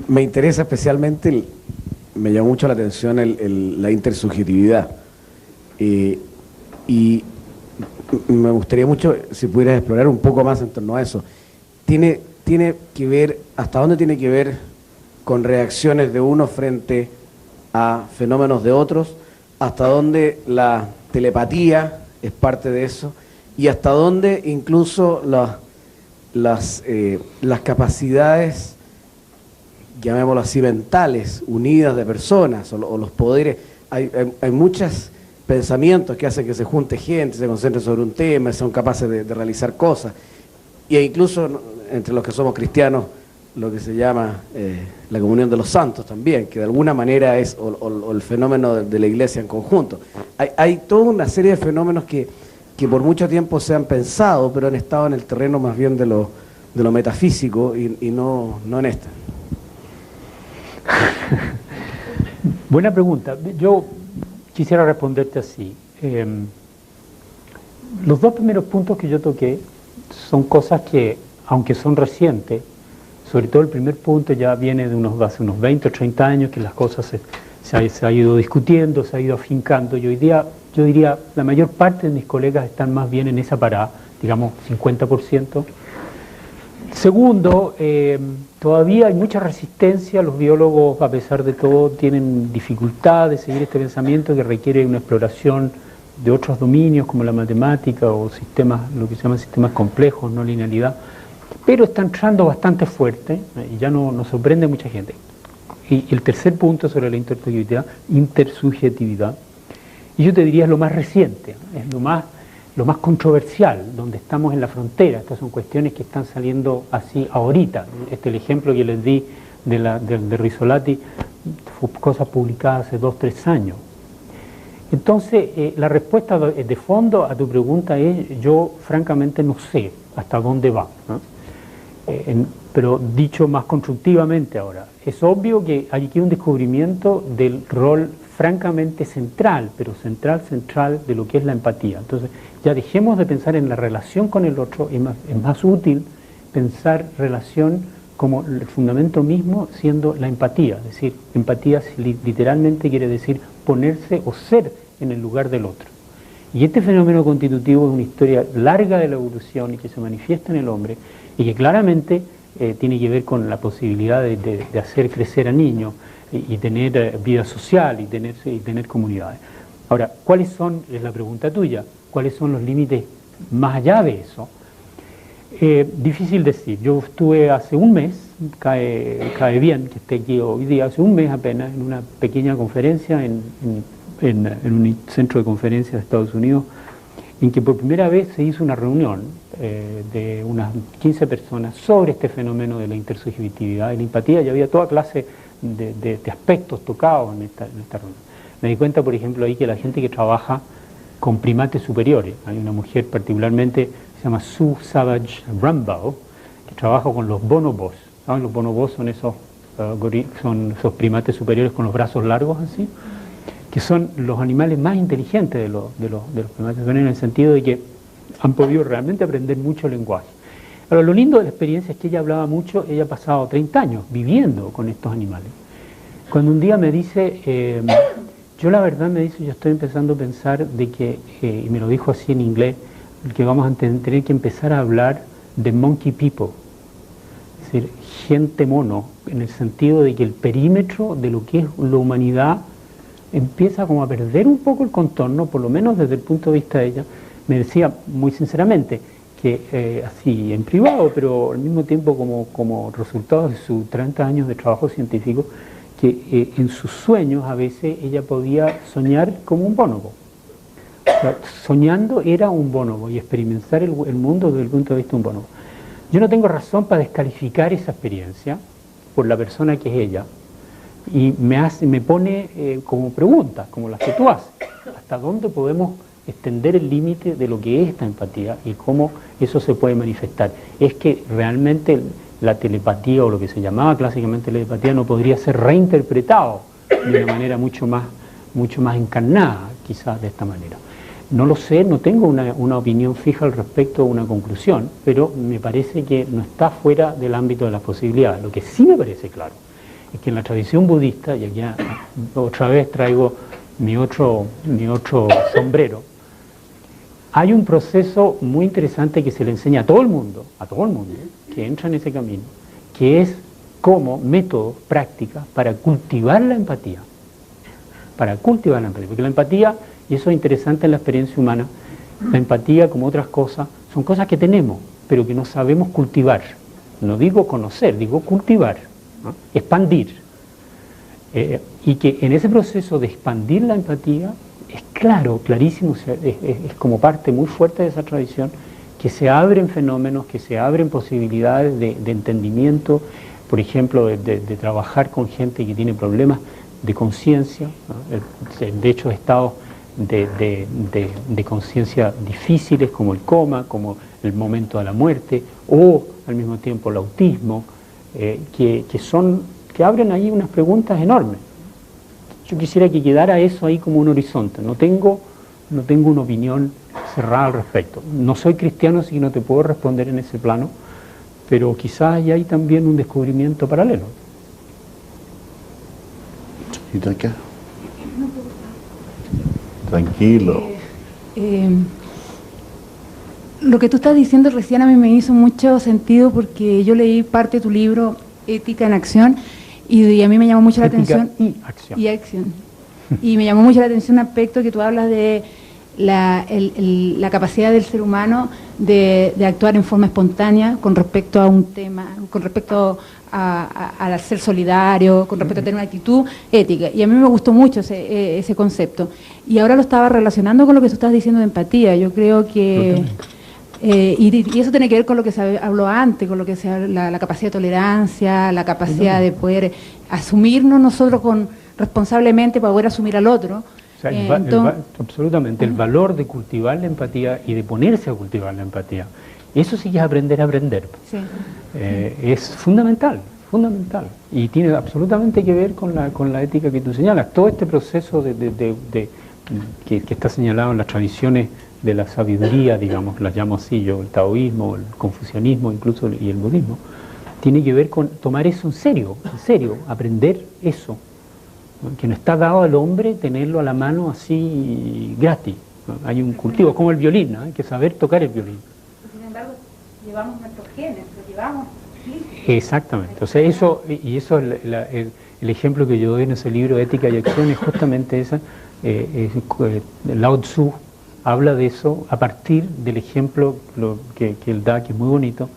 Me interesa especialmente, me llamó mucho la atención la intersubjetividad. Y me gustaría mucho si pudieras explorar un poco más en torno a eso. Tiene que ver, ¿hasta dónde tiene que ver con reacciones de uno frente a fenómenos de otros? ¿Hasta dónde la telepatía es parte de eso? ¿Y hasta dónde incluso las capacidades, llamémoslo así, mentales, unidas de personas, o los poderes? Hay muchos pensamientos que hacen que se junte gente, se concentre sobre un tema, son capaces de realizar cosas. E incluso entre los que somos cristianos, lo que se llama la comunión de los santos también, que de alguna manera es o el fenómeno de la iglesia en conjunto. Hay toda una serie de fenómenos que por mucho tiempo se han pensado, pero han estado en el terreno más bien de lo metafísico y no en este. Buena pregunta. Yo quisiera responderte así. Los dos primeros puntos que yo toqué son cosas que, aunque son recientes, sobre todo el primer punto ya viene de hace unos 20 o 30 años que las cosas se ha ido discutiendo, se ha ido afincando, y hoy día yo diría la mayor parte de mis colegas están más bien en esa parada, digamos 50%, Segundo, todavía hay mucha resistencia, los biólogos a pesar de todo tienen dificultad de seguir este pensamiento que requiere una exploración de otros dominios como la matemática o sistemas, lo que se llaman sistemas complejos, no linealidad, pero está entrando bastante fuerte y ya nos sorprende a mucha gente. Y el tercer punto sobre la intersubjetividad, y yo te diría es lo más reciente, es lo más controversial, donde estamos en la frontera. Estas son cuestiones que están saliendo así ahorita. El ejemplo que les di de Rizzolatti fue cosas publicadas hace 2 o 3 años. Entonces, la respuesta de fondo a tu pregunta es, yo francamente no sé hasta dónde va, ¿no? Pero dicho más constructivamente ahora, es obvio que hay aquí un descubrimiento del rol francamente central, pero central de lo que es la empatía. Entonces, ya dejemos de pensar en la relación con el otro, es más útil pensar relación como el fundamento mismo siendo la empatía. Es decir, empatía literalmente quiere decir ponerse o ser en el lugar del otro. Y este fenómeno constitutivo es una historia larga de la evolución y que se manifiesta en el hombre y que claramente tiene que ver con la posibilidad de hacer crecer a niños y tener vida social y tener comunidades. Ahora, ¿cuáles son, es la pregunta tuya, cuáles son los límites más allá de eso? Difícil decir. Yo estuve hace un mes, cae bien que esté aquí hoy día, hace un mes apenas, en una pequeña conferencia en un centro de conferencias de Estados Unidos, en que por primera vez se hizo una reunión de unas 15 personas sobre este fenómeno de la intersubjetividad y la empatía, y había toda clase de aspectos tocados en esta reunión. Me di cuenta, por ejemplo, ahí que la gente que trabaja con primates superiores, hay una mujer particularmente, se llama Sue Savage Rumbaugh, que trabaja con los bonobos. ¿Saben? Los bonobos son esos primates superiores con los brazos largos así, que son los animales más inteligentes de los primates superiores, en el sentido de que han podido realmente aprender mucho lenguaje. Ahora, lo lindo de la experiencia es que ella hablaba mucho, ella ha pasado 30 años viviendo con estos animales. Cuando un día me dice, yo la verdad me dice, yo estoy empezando a pensar de que, y me lo dijo así en inglés, que vamos a tener que empezar a hablar de monkey people, es decir, gente mono, en el sentido de que el perímetro de lo que es la humanidad empieza como a perder un poco el contorno, por lo menos desde el punto de vista de ella. Me decía muy sinceramente que así en privado, pero al mismo tiempo como resultado de sus 30 años de trabajo científico, que en sus sueños a veces ella podía soñar como un bonobo. O sea, soñando era un bonobo y experimentar el mundo desde el punto de vista de un bonobo. Yo no tengo razón para descalificar esa experiencia por la persona que es ella, y me pone como preguntas, como las que tú haces. ¿Hasta dónde podemos extender el límite de lo que es esta empatía y cómo eso se puede manifestar? Es que realmente la telepatía, o lo que se llamaba clásicamente telepatía, no podría ser reinterpretado de una manera mucho más encarnada, quizás de esta manera. No lo sé, no tengo una opinión fija al respecto o una conclusión, pero me parece que no está fuera del ámbito de las posibilidades. Lo que sí me parece claro es que en la tradición budista, y aquí otra vez traigo mi otro sombrero, hay un proceso muy interesante que se le enseña a todo el mundo que entra en ese camino, que es como método, práctica, para cultivar la empatía. Porque la empatía, y eso es interesante en la experiencia humana, la empatía, como otras cosas, son cosas que tenemos, pero que no sabemos cultivar. No digo conocer, digo cultivar, ¿no? Expandir. Y que en ese proceso de expandir la empatía, es clarísimo, es como parte muy fuerte de esa tradición, que se abren fenómenos, que se abren posibilidades de entendimiento, por ejemplo, de trabajar con gente que tiene problemas de conciencia, ¿no? De hecho, estados de conciencia difíciles como el coma, como el momento de la muerte, o al mismo tiempo el autismo, que abren ahí unas preguntas enormes. Yo quisiera que quedara eso ahí como un horizonte. No tengo una opinión cerrada al respecto. No soy cristiano, así que no te puedo responder en ese plano, pero quizás hay ahí también un descubrimiento paralelo. ¿Y acá? Tranquilo. Lo que tú estás diciendo recién a mí me hizo mucho sentido porque yo leí parte de tu libro, Ética en Acción, y a mí me llamó mucho la atención. Y acción. Y me llamó mucho la atención un aspecto que tú hablas de la capacidad del ser humano de actuar en forma espontánea con respecto a un tema, con respecto al ser solidario, con respecto a tener una actitud ética. Y a mí me gustó mucho ese concepto. Y ahora lo estaba relacionando con lo que tú estás diciendo de empatía. Yo creo que... y eso tiene que ver con lo que se habló antes, con lo que se la capacidad de tolerancia, la capacidad de poder asumirnos nosotros responsablemente para poder asumir al otro. O sea, absolutamente, el valor de cultivar la empatía y de ponerse a cultivar la empatía. Eso sí que es aprender a aprender. Sí. Es fundamental, fundamental. Y tiene absolutamente que ver con la ética que tú señalas. Todo este proceso que está señalado en las tradiciones de la sabiduría, digamos, las llamo así yo, el taoísmo, el confucianismo incluso y el budismo, tiene que ver con tomar eso en serio, aprender eso, ¿no? Que no está dado al hombre tenerlo a la mano así gratis, ¿no? Hay un cultivo, como el violín, ¿no? Hay que saber tocar el violín. Sin embargo, llevamos nuestros genes, lo llevamos. Exactamente, o sea, eso el ejemplo que yo doy en ese libro, Ética y Acción, es justamente esa. Lao Tzu habla de eso a partir del ejemplo que él da, que es muy bonito,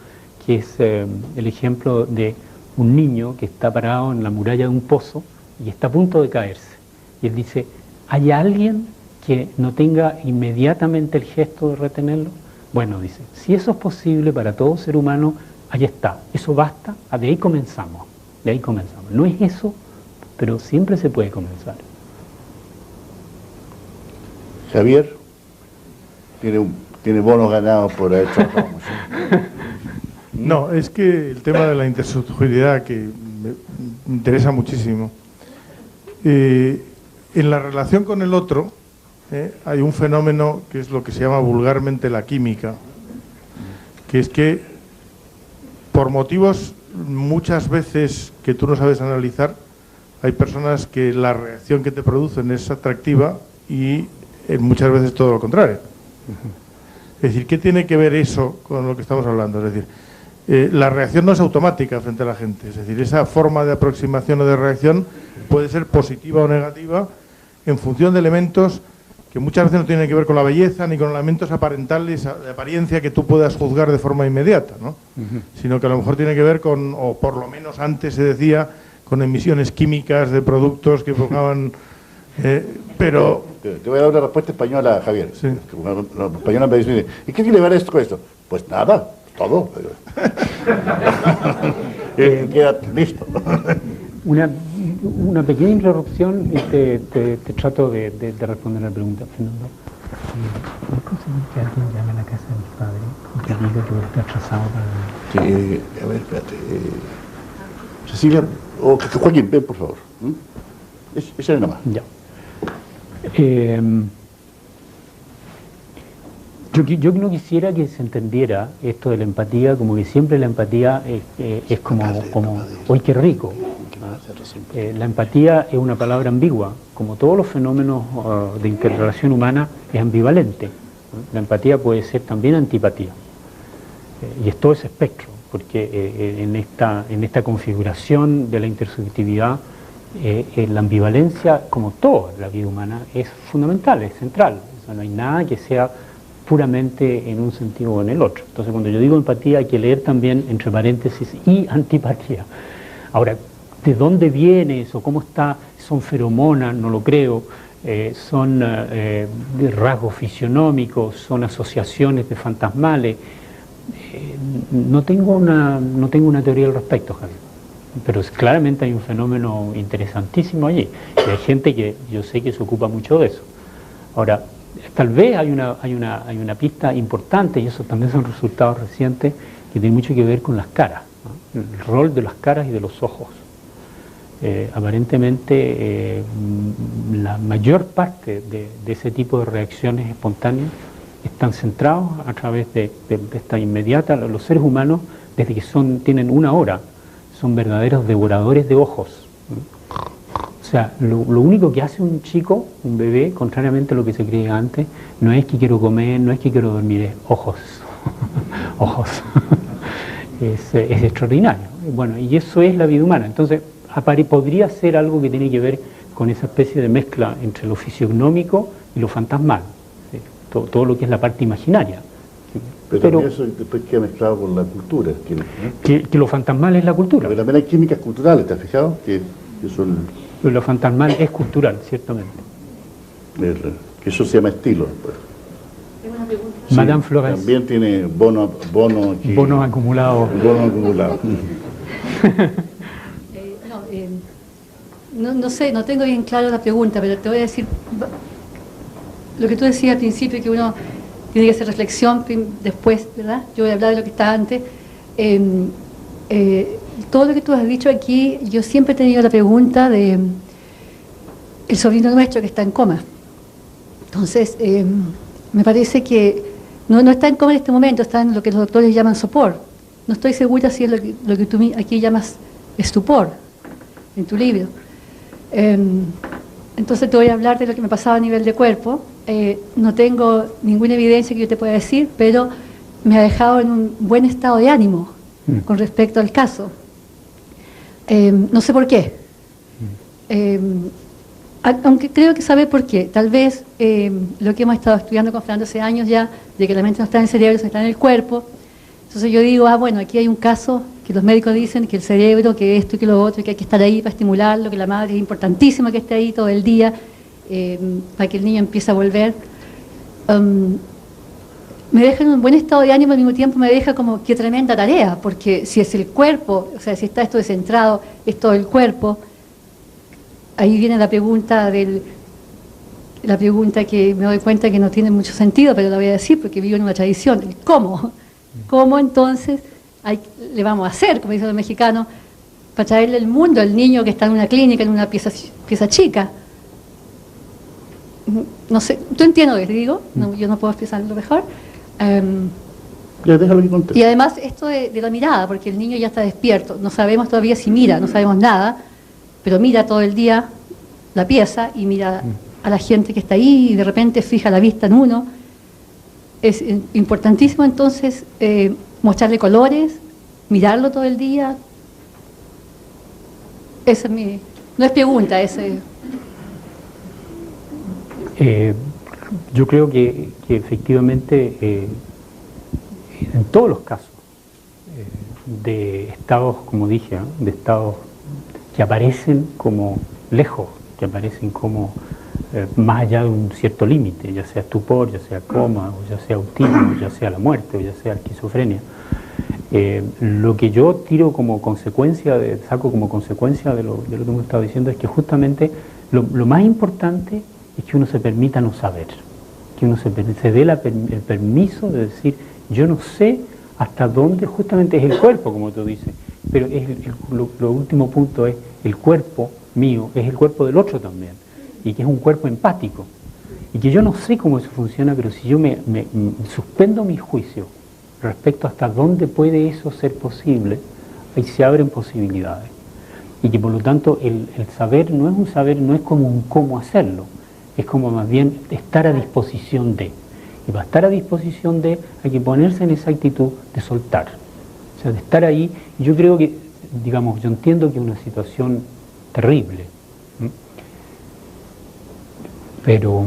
que es el ejemplo de un niño que está parado en la muralla de un pozo y está a punto de caerse. Y él dice, ¿hay alguien que no tenga inmediatamente el gesto de retenerlo? Bueno, dice, si eso es posible para todo ser humano, ahí está, eso basta, de ahí comenzamos, No es eso, pero siempre se puede comenzar. Javier tiene bonos ganados por haber trabajado mucho. No, es que el tema de la intersubjetividad, que me interesa muchísimo, en la relación con el otro hay un fenómeno que es lo que se llama vulgarmente la química, que es que por motivos muchas veces que tú no sabes analizar, hay personas que la reacción que te producen es atractiva y muchas veces todo lo contrario. Es decir, ¿qué tiene que ver eso con lo que estamos hablando? Es decir, la reacción no es automática frente a la gente. Es decir, esa forma de aproximación o de reacción puede ser positiva o negativa en función de elementos que muchas veces no tienen que ver con la belleza ni con elementos aparentales, de apariencia que tú puedas juzgar de forma inmediata, ¿no? Sino que a lo mejor tiene que ver con, o por lo menos antes se decía, con emisiones químicas de productos que provocaban... pero... Te voy a dar una respuesta española, Javier. Sí. Una española me dice, ¿y qué tiene que ver esto con esto? Pues nada, todo. Queda listo. Una pequeña interrupción y te trato de responder la pregunta, Fernando. ¿Es posible que alguien llame a la casa de mi padre y que diga que está atrasado para...? A ver, espérate. Cecilia, o Joaquín, ven, por favor. Esa es nada más. Ya. Yo no quisiera que se entendiera esto de la empatía como que siempre la empatía es como ¡hoy qué rico! La empatía es una palabra ambigua, como todos los fenómenos de interrelación humana es ambivalente. La empatía puede ser también antipatía. Y es todo ese espectro, porque en esta configuración de la intersubjetividad, la ambivalencia, como toda la vida humana, es fundamental, es central. O sea, no hay nada que sea puramente en un sentido o en el otro. Entonces, cuando yo digo empatía, hay que leer también, entre paréntesis, y antipatía. Ahora, ¿de dónde viene eso? ¿Cómo está? ¿Son feromonas? No lo creo. ¿Son rasgos fisionómicos? ¿Son asociaciones de fantasmales? No tengo una teoría al respecto, Javier. Pero claramente hay un fenómeno interesantísimo allí. Y hay gente que yo sé que se ocupa mucho de eso. Ahora, tal vez hay una pista importante, y eso también son resultados recientes, que tiene mucho que ver con las caras, ¿no? El rol de las caras y de los ojos. Aparentemente, la mayor parte de ese tipo de reacciones espontáneas están centrados a través de esta inmediata. Los seres humanos, desde que tienen una hora, son verdaderos devoradores de ojos. O sea, lo único que hace un chico, un bebé, contrariamente a lo que se creía antes, no es que quiero comer, no es que quiero dormir, es ojos. ojos. Es extraordinario. Bueno, y eso es la vida humana. Entonces, podría ser algo que tiene que ver con esa especie de mezcla entre lo fisiognómico y lo fantasmal, ¿sí? Todo lo que es la parte imaginaria. Pero también eso después queda mezclado con la cultura. Que lo fantasmal es la cultura. Pero también hay químicas culturales, ¿te has fijado? Pero lo fantasmal es cultural, ciertamente. Que eso se llama estilo. Pues. Tengo una pregunta. Sí, Madame Florence. También tiene bonos acumulados. Bonos acumulados. No sé, no tengo bien claro la pregunta, pero te voy a decir lo que tú decías al principio, que uno tiene que hacer reflexión después, ¿verdad? Yo voy a hablar de lo que está antes. Todo lo que tú has dicho aquí, yo siempre he tenido la pregunta de el sobrino nuestro que está en coma. Entonces, me parece que no está en coma en este momento, está en lo que los doctores llaman sopor. No estoy segura si es lo que tú aquí llamas estupor, en tu libro. Entonces te voy a hablar de lo que me pasaba a nivel de cuerpo. No tengo ninguna evidencia que yo te pueda decir, pero me ha dejado en un buen estado de ánimo con respecto al caso. No sé por qué. Aunque creo que sabe por qué. Tal vez lo que hemos estado estudiando con Fernando hace años ya, de que la mente no está en el cerebro, sino está en el cuerpo. Entonces yo digo, bueno, aquí hay un caso que los médicos dicen que el cerebro, que esto y que lo otro, que hay que estar ahí para estimularlo, que la madre es importantísima que esté ahí todo el día para que el niño empiece a volver. Me deja en un buen estado de ánimo, al mismo tiempo me deja como qué tremenda tarea, porque si es el cuerpo, o sea, si está esto descentrado, es todo el cuerpo. Ahí viene la pregunta que me doy cuenta que no tiene mucho sentido, pero la voy a decir porque vivo en una tradición. El cómo. ¿Cómo entonces le vamos a hacer, como dicen los mexicanos, para traerle el mundo al niño que está en una clínica, en una pieza chica? No sé, ¿tú entiendes lo que digo? No, yo no puedo expresarlo mejor. Y además esto de la mirada, porque el niño ya está despierto, no sabemos todavía si mira, no sabemos nada, pero mira todo el día la pieza y mira a la gente que está ahí y de repente fija la vista en uno. Es importantísimo entonces mostrarle colores, mirarlo todo el día. Esa es no es pregunta, yo creo que efectivamente en todos los casos de estados, como dije, de estados que aparecen como lejos, que aparecen como más allá de un cierto límite, ya sea estupor, ya sea coma, o ya sea autismo, ya sea la muerte, o ya sea esquizofrenia. Lo que yo tiro como consecuencia, saco como consecuencia de lo que hemos estado diciendo, es que justamente lo más importante es que uno se permita no saber, que uno se dé el permiso de decir, yo no sé hasta dónde, justamente es el cuerpo, como tú dices, pero lo último punto es el cuerpo mío, es el cuerpo del otro también, y que es un cuerpo empático, y que yo no sé cómo eso funciona, pero si yo me suspendo mi juicio respecto hasta dónde puede eso ser posible, ahí se abren posibilidades, y que por lo tanto el saber no es un saber, no es como un cómo hacerlo, es como más bien estar a disposición de, y para estar a disposición de hay que ponerse en esa actitud de soltar, o sea, de estar ahí. Y yo creo que, digamos, yo entiendo que es una situación terrible, ¿sí? Pero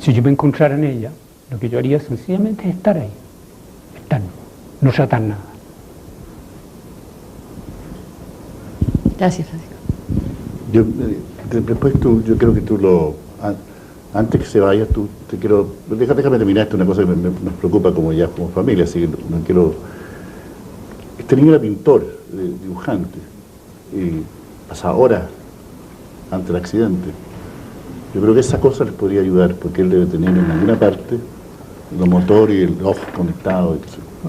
si yo me encontrara en ella, lo que yo haría sencillamente es estar ahí, no tratar nada. Gracias, Francisco. Después yo creo que antes que se vaya, déjame terminar esto, una cosa que nos preocupa como familia, así que no quiero. Este niño era pintor, dibujante, y pasaba horas antes del accidente. Yo creo que esa cosa les podría ayudar, porque él debe tener en alguna parte los motores y el ojo conectado.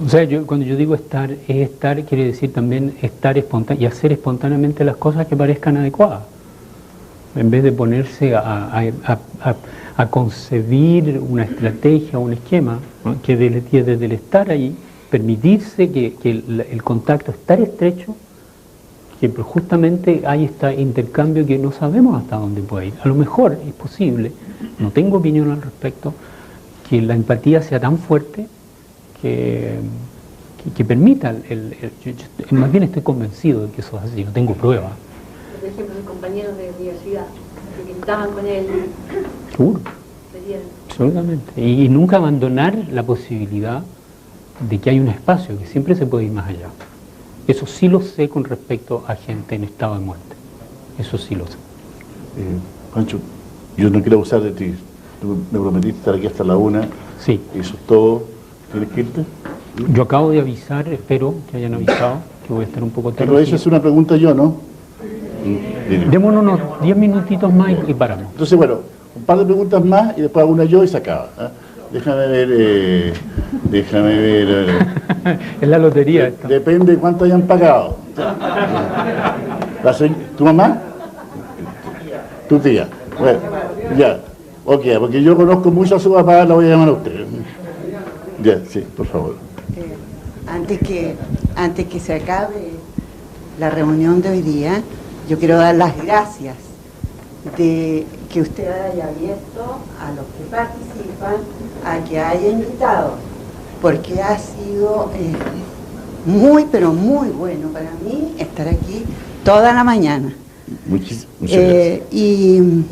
O sea, cuando yo digo estar, quiere decir también estar espontáneo y hacer espontáneamente las cosas que parezcan adecuadas. En vez de ponerse a concebir una estrategia, un esquema, ¿no? Que desde el estar ahí, permitirse que el contacto es tan estrecho ejemplo, justamente hay este intercambio que no sabemos hasta dónde puede ir. A lo mejor es posible, no tengo opinión al respecto, que la empatía sea tan fuerte que permita, más bien estoy convencido de que eso es así, no tengo pruebas. Por ejemplo, mis compañeros de universidad que pintaban con él. Seguro. Absolutamente. Y nunca abandonar la posibilidad de que hay un espacio, que siempre se puede ir más allá. Eso sí lo sé con respecto a gente en estado de muerte. Eso sí lo sé. Pancho, yo no quiero abusar de ti. Tú me prometiste estar aquí hasta la 1. Sí. Eso es todo. ¿Tienes que irte? Yo acabo de avisar, espero que hayan avisado, que voy a estar un poco tarde. Pero eso es una pregunta yo, ¿no? Démonos unos 10 minutitos más y paramos. Entonces, bueno, un par de preguntas más y después una yo y se acaba. ¿Eh? Déjame ver. Es la lotería esto. Depende de cuánto hayan pagado. ¿Tu mamá? Tu tía. Bueno, ya. Ok, porque yo conozco mucho a su papá, la voy a llamar a usted. Ya, sí, por favor. Antes que se acabe la reunión de hoy día, yo quiero dar las gracias de que usted haya abierto a los que participan a que haya invitado, porque ha sido muy, pero muy bueno para mí estar aquí toda la mañana. Muchas gracias. Y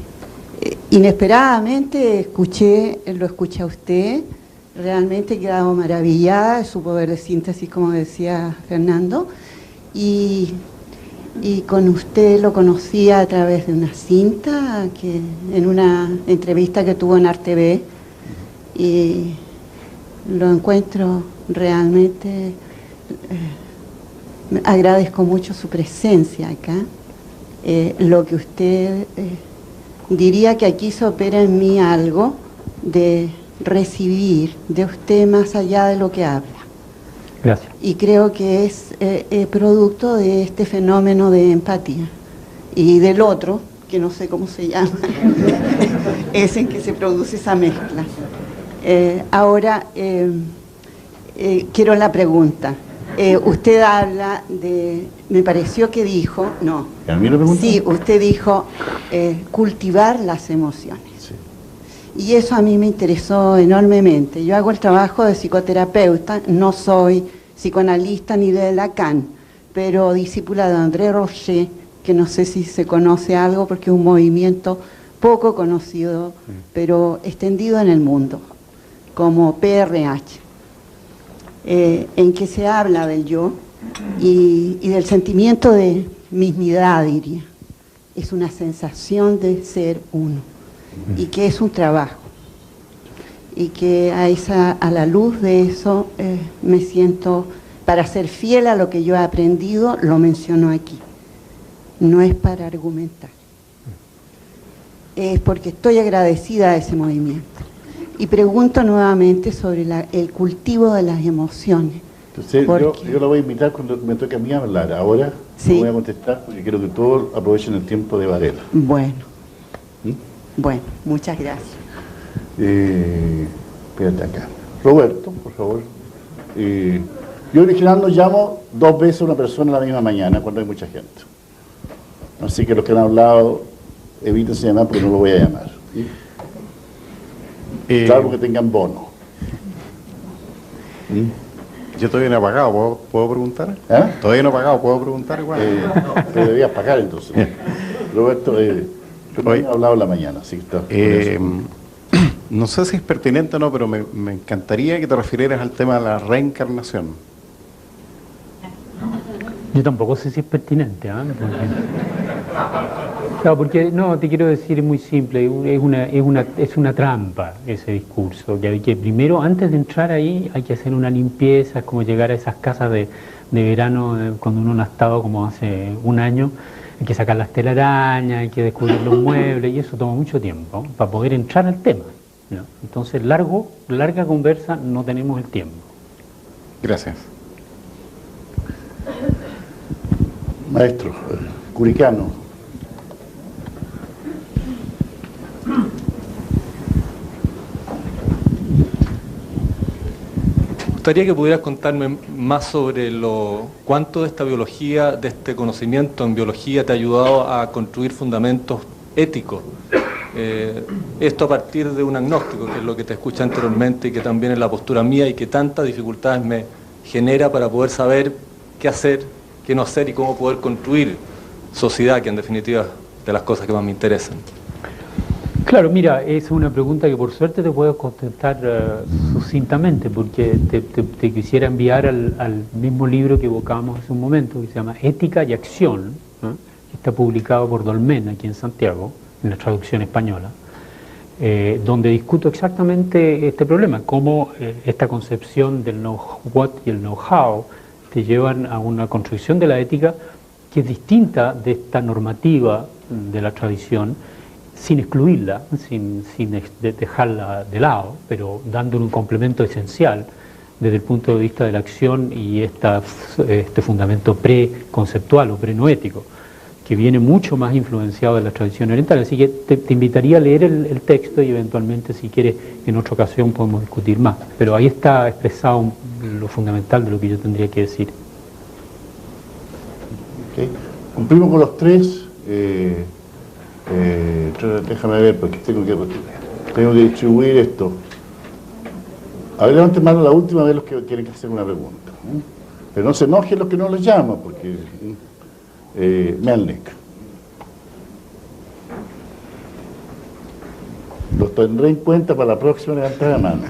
inesperadamente lo escuché a usted, realmente he quedado maravillada de su poder de síntesis, como decía Fernando, y con usted lo conocí a través de una cinta, que en una entrevista que tuvo en RTV, y lo encuentro realmente, agradezco mucho su presencia acá, lo que usted diría que aquí se opera en mí algo de recibir de usted más allá de lo que habla. Gracias. Y creo que es producto de este fenómeno de empatía. Y del otro, que no sé cómo se llama, es en que se produce esa mezcla. Ahora, quiero la pregunta. Usted habla de, me pareció que dijo, no. ¿A mí lo pregunta? Sí, usted dijo cultivar las emociones. Sí. Y eso a mí me interesó enormemente. Yo hago el trabajo de psicoterapeuta, no soy psicoanalista ni de Lacan, pero discípula de André Rocher, que no sé si se conoce algo porque es un movimiento poco conocido, pero extendido en el mundo, como PRH, en que se habla del yo y del sentimiento de mismidad, diría. Es una sensación de ser uno. Y que es un trabajo, y que a la luz de eso me siento, para ser fiel a lo que yo he aprendido, lo menciono aquí. No es para argumentar, es porque estoy agradecida a ese movimiento. Y pregunto nuevamente sobre el cultivo de las emociones. Entonces, yo la voy a invitar cuando me toque a mí hablar. Ahora ¿sí? No voy a contestar porque quiero que todos aprovechen el tiempo de Varela. Bueno. Bueno, muchas gracias. Espérate acá. Roberto, por favor. Yo originalmente llamo 2 veces a una persona la misma mañana cuando hay mucha gente. Así que los que han hablado, evítense llamar porque no lo voy a llamar. Salvo que tengan bono. Yo todavía no he pagado, ¿puedo preguntar? ¿Ah? Todavía no he pagado, ¿puedo preguntar igual? Pero debías pagar entonces. Roberto, yo no he hablado en la mañana, así que está. No sé si es pertinente o no, pero me encantaría que te refirieras al tema de la reencarnación. Yo tampoco sé si es pertinente, ¿eh? Porque no, te quiero decir, es muy simple, es una trampa ese discurso, que hay que primero, antes de entrar ahí, hay que hacer una limpieza, es como llegar a esas casas de verano, cuando uno no ha estado como hace un año, hay que sacar las telarañas, hay que descubrir los muebles, y eso toma mucho tiempo para poder entrar al tema, ¿no? Entonces, larga conversa, no tenemos el tiempo. Gracias. Maestro, Curicano. gustaría que pudieras contarme más sobre cuánto de esta biología, de este conocimiento en biología te ha ayudado a construir fundamentos éticos. Esto a partir de un agnóstico, que es lo que te escuché anteriormente y que también es la postura mía y que tantas dificultades me genera para poder saber qué hacer, qué no hacer y cómo poder construir sociedad, que en definitiva es de las cosas que más me interesan. Claro, mira, es una pregunta que por suerte te puedo contestar sucintamente, porque te quisiera enviar al mismo libro que evocábamos hace un momento, que se llama Ética y Acción, ¿no? Que está publicado por Dolmen aquí en Santiago, en la traducción española, donde discuto exactamente este problema, cómo esta concepción del know-what y el know-how te llevan a una construcción de la ética que es distinta de esta normativa de la tradición, sin excluirla, sin dejarla de lado, pero dándole un complemento esencial desde el punto de vista de la acción y este fundamento preconceptual o prenoético, que viene mucho más influenciado de la tradición oriental. Así que te invitaría a leer el texto y eventualmente, si quieres, en otra ocasión podemos discutir más. Pero ahí está expresado lo fundamental de lo que yo tendría que decir. Okay. Cumplimos con los tres. Déjame ver, porque tengo que distribuir esto. A ver, levanten mano la última vez los que quieren que hacer una pregunta. Pero no se enojen los que no les llamo, porque... Melnik. Los tendré en cuenta para la próxima levantada de mano.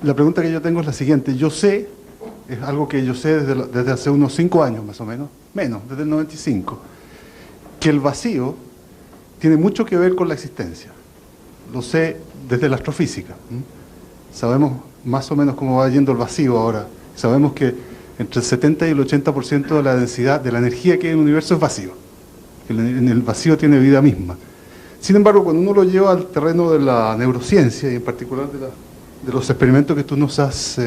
La pregunta que yo tengo es la siguiente. Yo sé, es algo que yo sé desde hace unos 5 años más o menos, desde el 95, que el vacío tiene mucho que ver con la existencia. Lo sé desde la astrofísica. Sabemos más o menos cómo va yendo el vacío ahora. Sabemos que entre el 70 y el 80% de la densidad, de la energía que hay en el universo es vacío. En el vacío tiene vida misma. Sin embargo, cuando uno lo lleva al terreno de la neurociencia, y en particular de los experimentos que tú nos has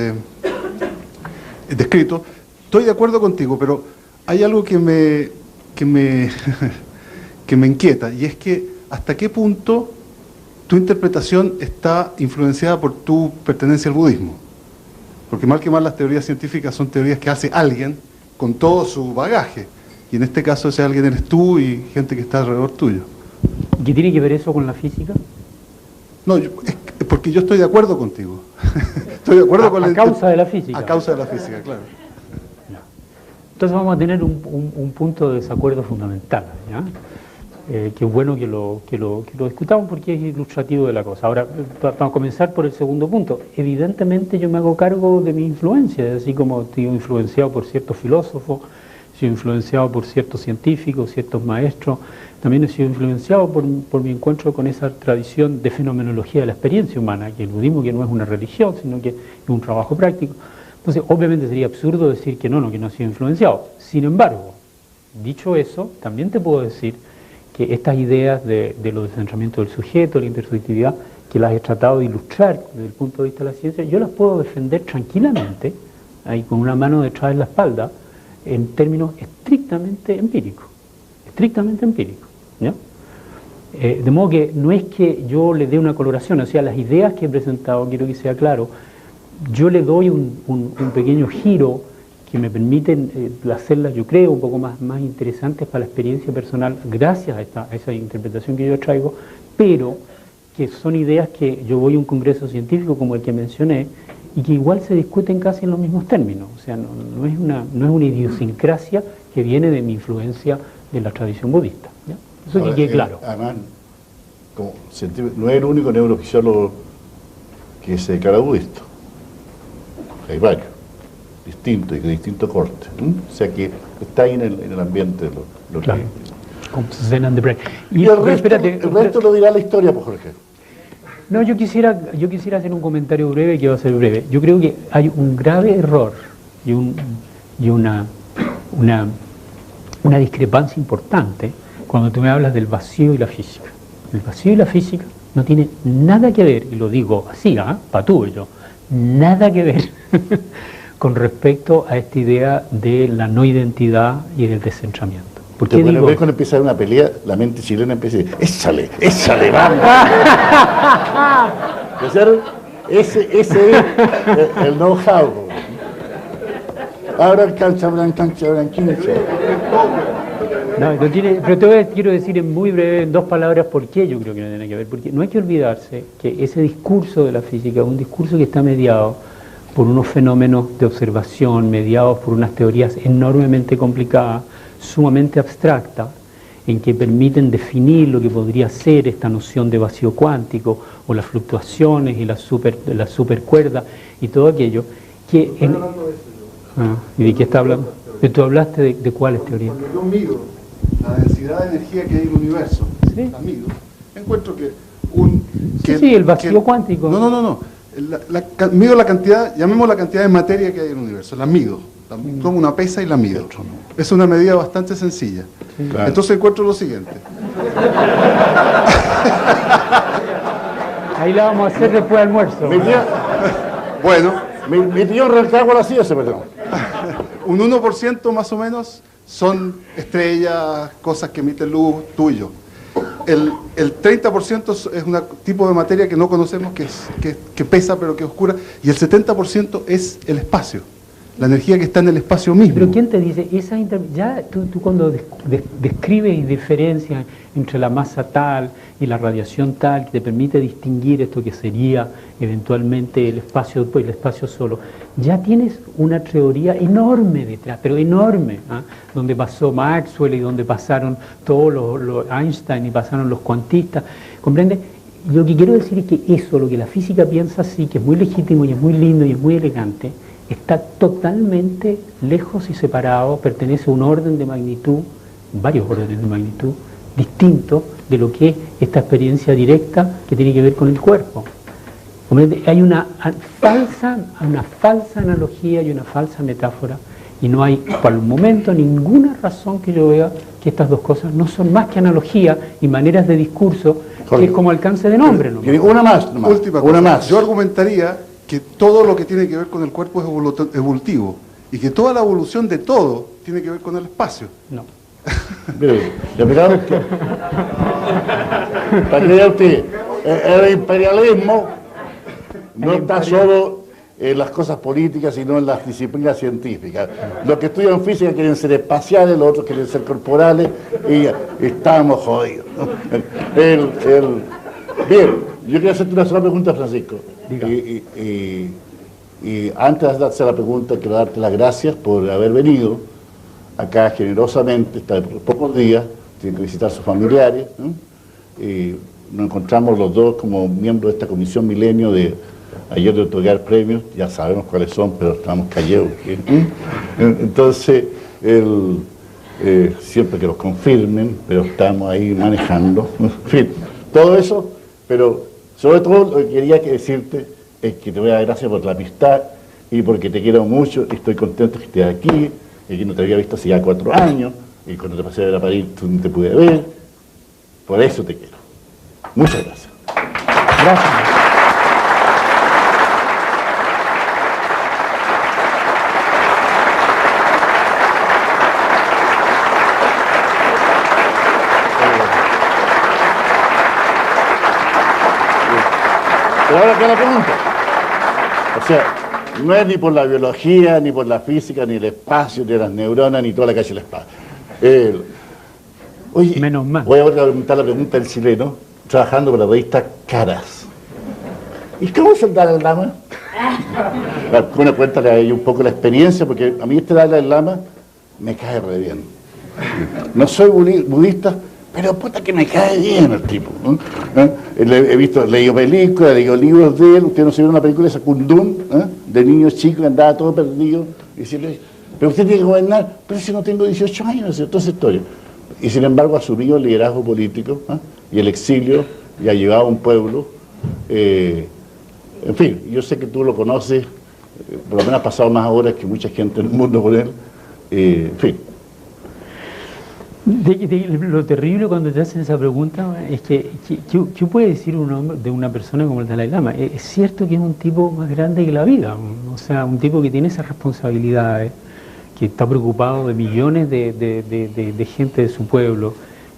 descrito, estoy de acuerdo contigo, pero hay algo que me inquieta, y es que hasta qué punto tu interpretación está influenciada por tu pertenencia al budismo. Porque mal que mal las teorías científicas son teorías que hace alguien con todo su bagaje. Y en este caso ese alguien eres tú y gente que está alrededor tuyo. ¿Qué tiene que ver eso con la física? No, porque yo estoy de acuerdo contigo. Estoy de acuerdo con a causa de la física. A causa de la física, claro. Entonces vamos a tener un punto de desacuerdo fundamental, ¿ya? Que es bueno que lo discutamos porque es ilustrativo de la cosa. Ahora, para comenzar por el segundo punto, evidentemente yo me hago cargo de mi influencia, así como he sido influenciado por ciertos filósofos, he sido influenciado por ciertos científicos, ciertos maestros, también he sido influenciado por mi encuentro con esa tradición de fenomenología de la experiencia humana, que el budismo que no es una religión, sino que es un trabajo práctico. Entonces, obviamente sería absurdo decir que no he sido influenciado. Sin embargo, dicho eso, también te puedo decir que estas ideas de los descentramientos del sujeto, la intersubjetividad, que las he tratado de ilustrar desde el punto de vista de la ciencia, yo las puedo defender tranquilamente, ahí con una mano detrás de la espalda, en términos estrictamente empíricos. ¿Ya? De modo que no es que yo le dé una coloración, o sea, las ideas que he presentado, quiero que sea claro, yo le doy un pequeño giro que me permiten hacerlas, yo creo, un poco más interesantes para la experiencia personal, gracias a esa interpretación que yo traigo, pero que son ideas que yo voy a un congreso científico como el que mencioné, y que igual se discuten casi en los mismos términos. O sea, no es una idiosincrasia que viene de mi influencia de la tradición budista, ¿ya? Eso ahora, que quede claro. Además, como no es el único neurofisiólogo que se declara budista. Hay varios, distintos y de distinto corte. O sea que está ahí en el ambiente de lo claro. que... Y el resto lo dirá la historia, pues, Jorge. No, yo quisiera hacer un comentario breve, que va a ser breve. Yo creo que hay un grave error y una discrepancia importante cuando tú me hablas del vacío y la física. El vacío y la física no tiene nada que ver, y lo digo así, patúo, nada que ver con respecto a esta idea de la no identidad y del descentramiento. ¿Por qué digo? Cuando empieza una pelea, la mente chilena empieza a decir, échale, vamos. ese es el know-how. Ahora cancha blanquincha. No, pero quiero decir en muy breve, en 2 palabras, por qué yo creo que no tiene que ver. Porque no hay que olvidarse que ese discurso de la física es un discurso que está mediado por unos fenómenos de observación, mediados por unas teorías enormemente complicadas, sumamente abstractas, en que permiten definir lo que podría ser esta noción de vacío cuántico, o las fluctuaciones y las supercuerdas y todo aquello. Que ¿y de qué está hablando? ¿Tú hablaste de cuáles teorías? Cuando yo mido la densidad de energía que hay en el universo, la mido, encuentro que el vacío cuántico. No. Mido la cantidad, llamemos la cantidad de materia que hay en el universo, la mido. Tomo una pesa y la mido. Es una medida bastante sencilla. Sí, claro. Entonces encuentro lo siguiente. Ahí la vamos a hacer después del almuerzo. Mi tío Rancagua la hacía, perdón. Un 1% más o menos son estrellas, cosas que emiten luz, tuyo. El 30% es un tipo de materia que no conocemos, que pesa pero que es oscura, y el 70% es el espacio, la energía que está en el espacio mismo. Pero ¿quién te dice? Ya tú cuando describes y diferencias entre la masa tal y la radiación tal, que te permite distinguir esto que sería eventualmente el espacio solo, ya tienes una teoría enorme detrás, pero enorme, donde pasó Maxwell y donde pasaron todos los Einstein y pasaron los cuantistas, ¿comprende? Lo que quiero decir es que eso, lo que la física piensa así, que es muy legítimo y es muy lindo y es muy elegante, está totalmente lejos y separado, pertenece a un orden de magnitud, varios órdenes de magnitud, distinto de lo que es esta experiencia directa que tiene que ver con el cuerpo. Hay una falsa analogía y una falsa metáfora, y no hay por el momento ninguna razón que yo vea que estas dos cosas no son más que analogía y maneras de discurso, que es como alcance de nombre. ¿No? Una más. Última cosa. Yo argumentaría que todo lo que tiene que ver con el cuerpo es evolutivo, y que toda la evolución de todo tiene que ver con el espacio. No. Mire, para que vea usted, el imperialismo no está solo en las cosas políticas, sino en las disciplinas científicas. Los que estudian física quieren ser espaciales, los otros quieren ser corporales, y estamos jodidos, ¿no? Bien, yo quería hacerte una sola pregunta, Francisco. Y antes de hacer la pregunta, quiero darte las gracias por haber venido acá generosamente, está por pocos días, tiene que visitar a sus familiares, ¿no? Nos encontramos los dos como miembros de esta Comisión Milenio ayer de otorgar premios, ya sabemos cuáles son, pero estamos callados. Entonces, siempre que los confirmen, pero estamos ahí manejando, en fin, todo eso, pero sobre todo lo que quería decirte es que te voy a dar gracias por la amistad y porque te quiero mucho y estoy contento que estés aquí, y que no te había visto hace ya 4 años, y cuando te pasé a ver a París tú no te pude ver, por eso te quiero. Muchas gracias. Gracias. Pero ahora que la pregunta, o sea, no es ni por la biología, ni por la física, ni el espacio, ni las neuronas, ni toda la calle de la espada. Oye, menos mal. Voy a preguntar la pregunta del chileno, trabajando para la revista Caras. ¿Y cómo es el Dalai Lama? Bueno, cuéntale a ella un poco la experiencia, porque a mí este Dalai Lama me cae re bien. No soy budista, pero puta que me cae bien el tipo, ¿no? He leído películas, he leído libros de él. Usted no se vio una película de Kundun, de niños chicos que andaba todo perdido, y decirle, pero usted tiene que gobernar, pero si no tengo 18 años, ¿no? Toda esa historia. Y sin embargo asumió el liderazgo político, y el exilio, y ha llevado a un pueblo. En fin, yo sé que tú lo conoces, por lo menos has pasado más horas que mucha gente en el mundo con él. En fin. Lo terrible cuando te hacen esa pregunta es que ¿qué puede decir un hombre de una persona como el Dalai Lama? Es cierto que es un tipo más grande que la vida, o sea, un tipo que tiene esas responsabilidades, que está preocupado de millones de gente de su pueblo,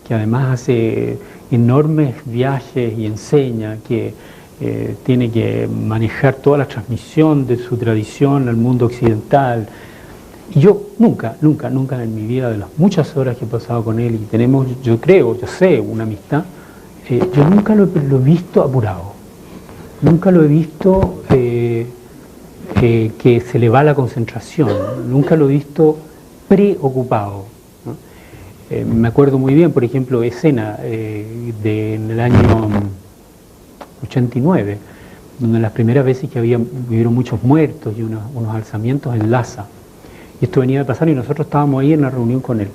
que además hace enormes viajes y enseña, que tiene que manejar toda la transmisión de su tradición al mundo occidental. Y yo nunca en mi vida, de las muchas horas que he pasado con él, y tenemos, yo sé, una amistad, yo nunca lo he visto apurado, nunca lo he visto que se le va la concentración, nunca lo he visto preocupado, ¿no? Me acuerdo muy bien, por ejemplo, escena en el año 89, donde las primeras veces que hubieron muchos muertos y unos alzamientos en Lhasa. Y esto venía de pasar y nosotros estábamos ahí en la reunión con él.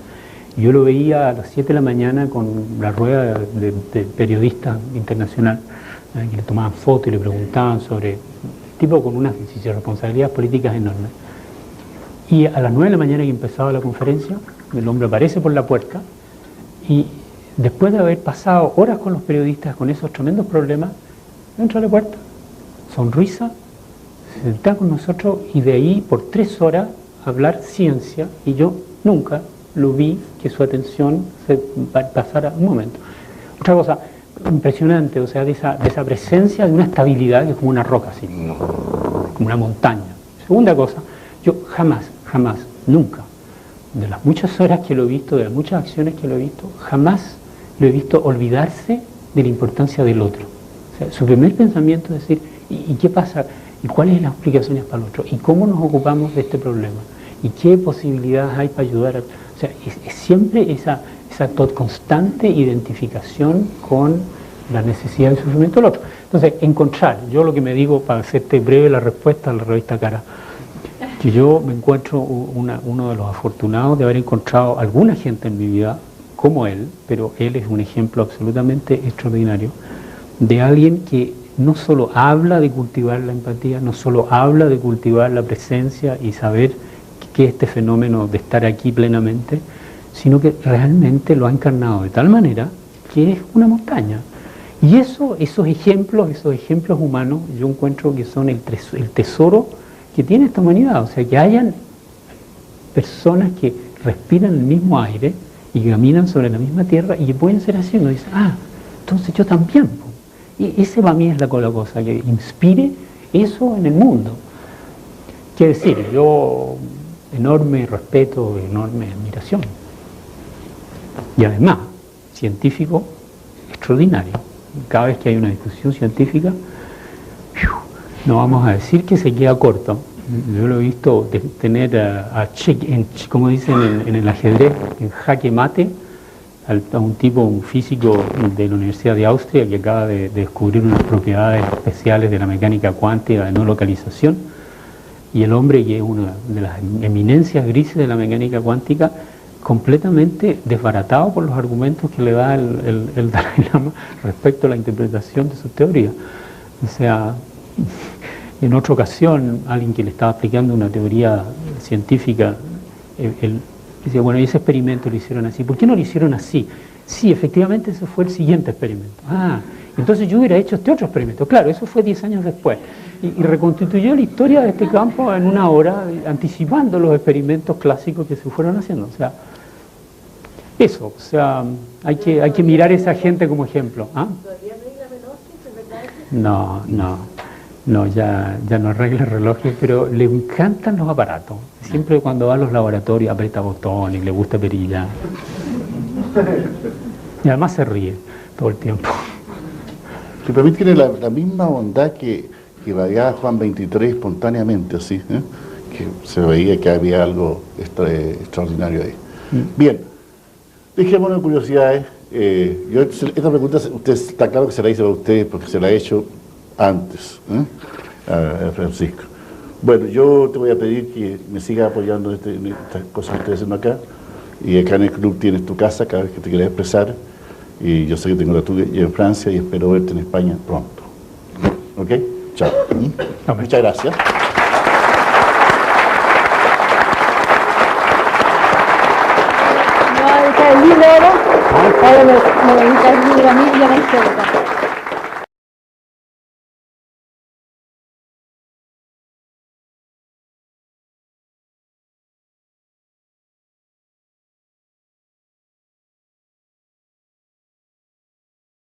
Y yo lo veía a las 7 de la mañana con la rueda de periodistas internacional, que le tomaban fotos y le preguntaban sobre... tipo con unas responsabilidades políticas enormes. Y a las 9 de la mañana que empezaba la conferencia, el hombre aparece por la puerta y después de haber pasado horas con los periodistas con esos tremendos problemas, entra a la puerta, sonrisa, se senta con nosotros y de ahí por 3 horas hablar ciencia, y yo nunca lo vi que su atención se pasara un momento. Otra cosa impresionante, o sea, de esa presencia, de una estabilidad que es como una roca, así, como una montaña. Segunda cosa, yo jamás, nunca, de las muchas horas que lo he visto, de las muchas acciones que lo he visto, jamás lo he visto olvidarse de la importancia del otro. O sea, su primer pensamiento es decir, ¿y qué pasa? ¿Y cuáles son las explicaciones para el otro? ¿Y cómo nos ocupamos de este problema? ¿Y qué posibilidades hay para ayudar? O sea, es siempre esa constante identificación con la necesidad y el sufrimiento del otro. Entonces, yo lo que me digo, para hacerte breve la respuesta a la revista Cara, que yo me encuentro uno de los afortunados de haber encontrado alguna gente en mi vida como él, pero él es un ejemplo absolutamente extraordinario, de alguien que no solo habla de cultivar la empatía, no solo habla de cultivar la presencia y saber qué es este fenómeno de estar aquí plenamente, sino que realmente lo ha encarnado de tal manera que es una montaña. Y esos ejemplos humanos, yo encuentro que son el tesoro que tiene esta humanidad. O sea, que hayan personas que respiran el mismo aire y caminan sobre la misma tierra y que pueden ser así. Uno dice, entonces yo también. Y ese para mí es la cosa, que inspire eso en el mundo. Quiero decir, yo enorme respeto, enorme admiración. Y además, científico extraordinario. Cada vez que hay una discusión científica, no vamos a decir que se queda corto. Yo lo he visto tener como dicen en el ajedrez, en jaque mate, a un físico de la Universidad de Austria que acaba de descubrir unas propiedades especiales de la mecánica cuántica de no localización, y el hombre, que es una de las eminencias grises de la mecánica cuántica, completamente desbaratado por los argumentos que le da el Dalai Lama respecto a la interpretación de sus teorías. O sea, en otra ocasión, alguien que le estaba explicando una teoría científica, él decía, bueno, y ese experimento lo hicieron así. ¿Por qué no lo hicieron así? Sí, efectivamente, ese fue el siguiente experimento. Entonces yo hubiera hecho este otro experimento. Claro, eso fue 10 años después. Y reconstituyó la historia de este campo en una hora, anticipando los experimentos clásicos que se fueron haciendo. O sea, eso, o sea, hay que mirar a esa gente como ejemplo. No, ya no arregla relojes, pero le encantan los aparatos. Siempre cuando va a los laboratorios aprieta botones, le gusta perillar. Y además se ríe todo el tiempo. Que para mí tiene la misma bondad que irradiaba Juan 23 espontáneamente, así, que se veía que había algo extraordinario ahí. Bien, dejémonos de curiosidades. Esta pregunta, usted está claro que se la hice a usted porque se la he hecho antes, a Francisco. Bueno, yo te voy a pedir que me sigas apoyando en estas cosas que estoy haciendo acá, y acá en el club tienes tu casa cada vez que te quieras expresar, y yo sé que tengo la tuya en Francia y espero verte en España pronto. ¿Ok? Chao. Muchas gracias. No, el libro ahora me dedica el libro a mí y a la izquierda.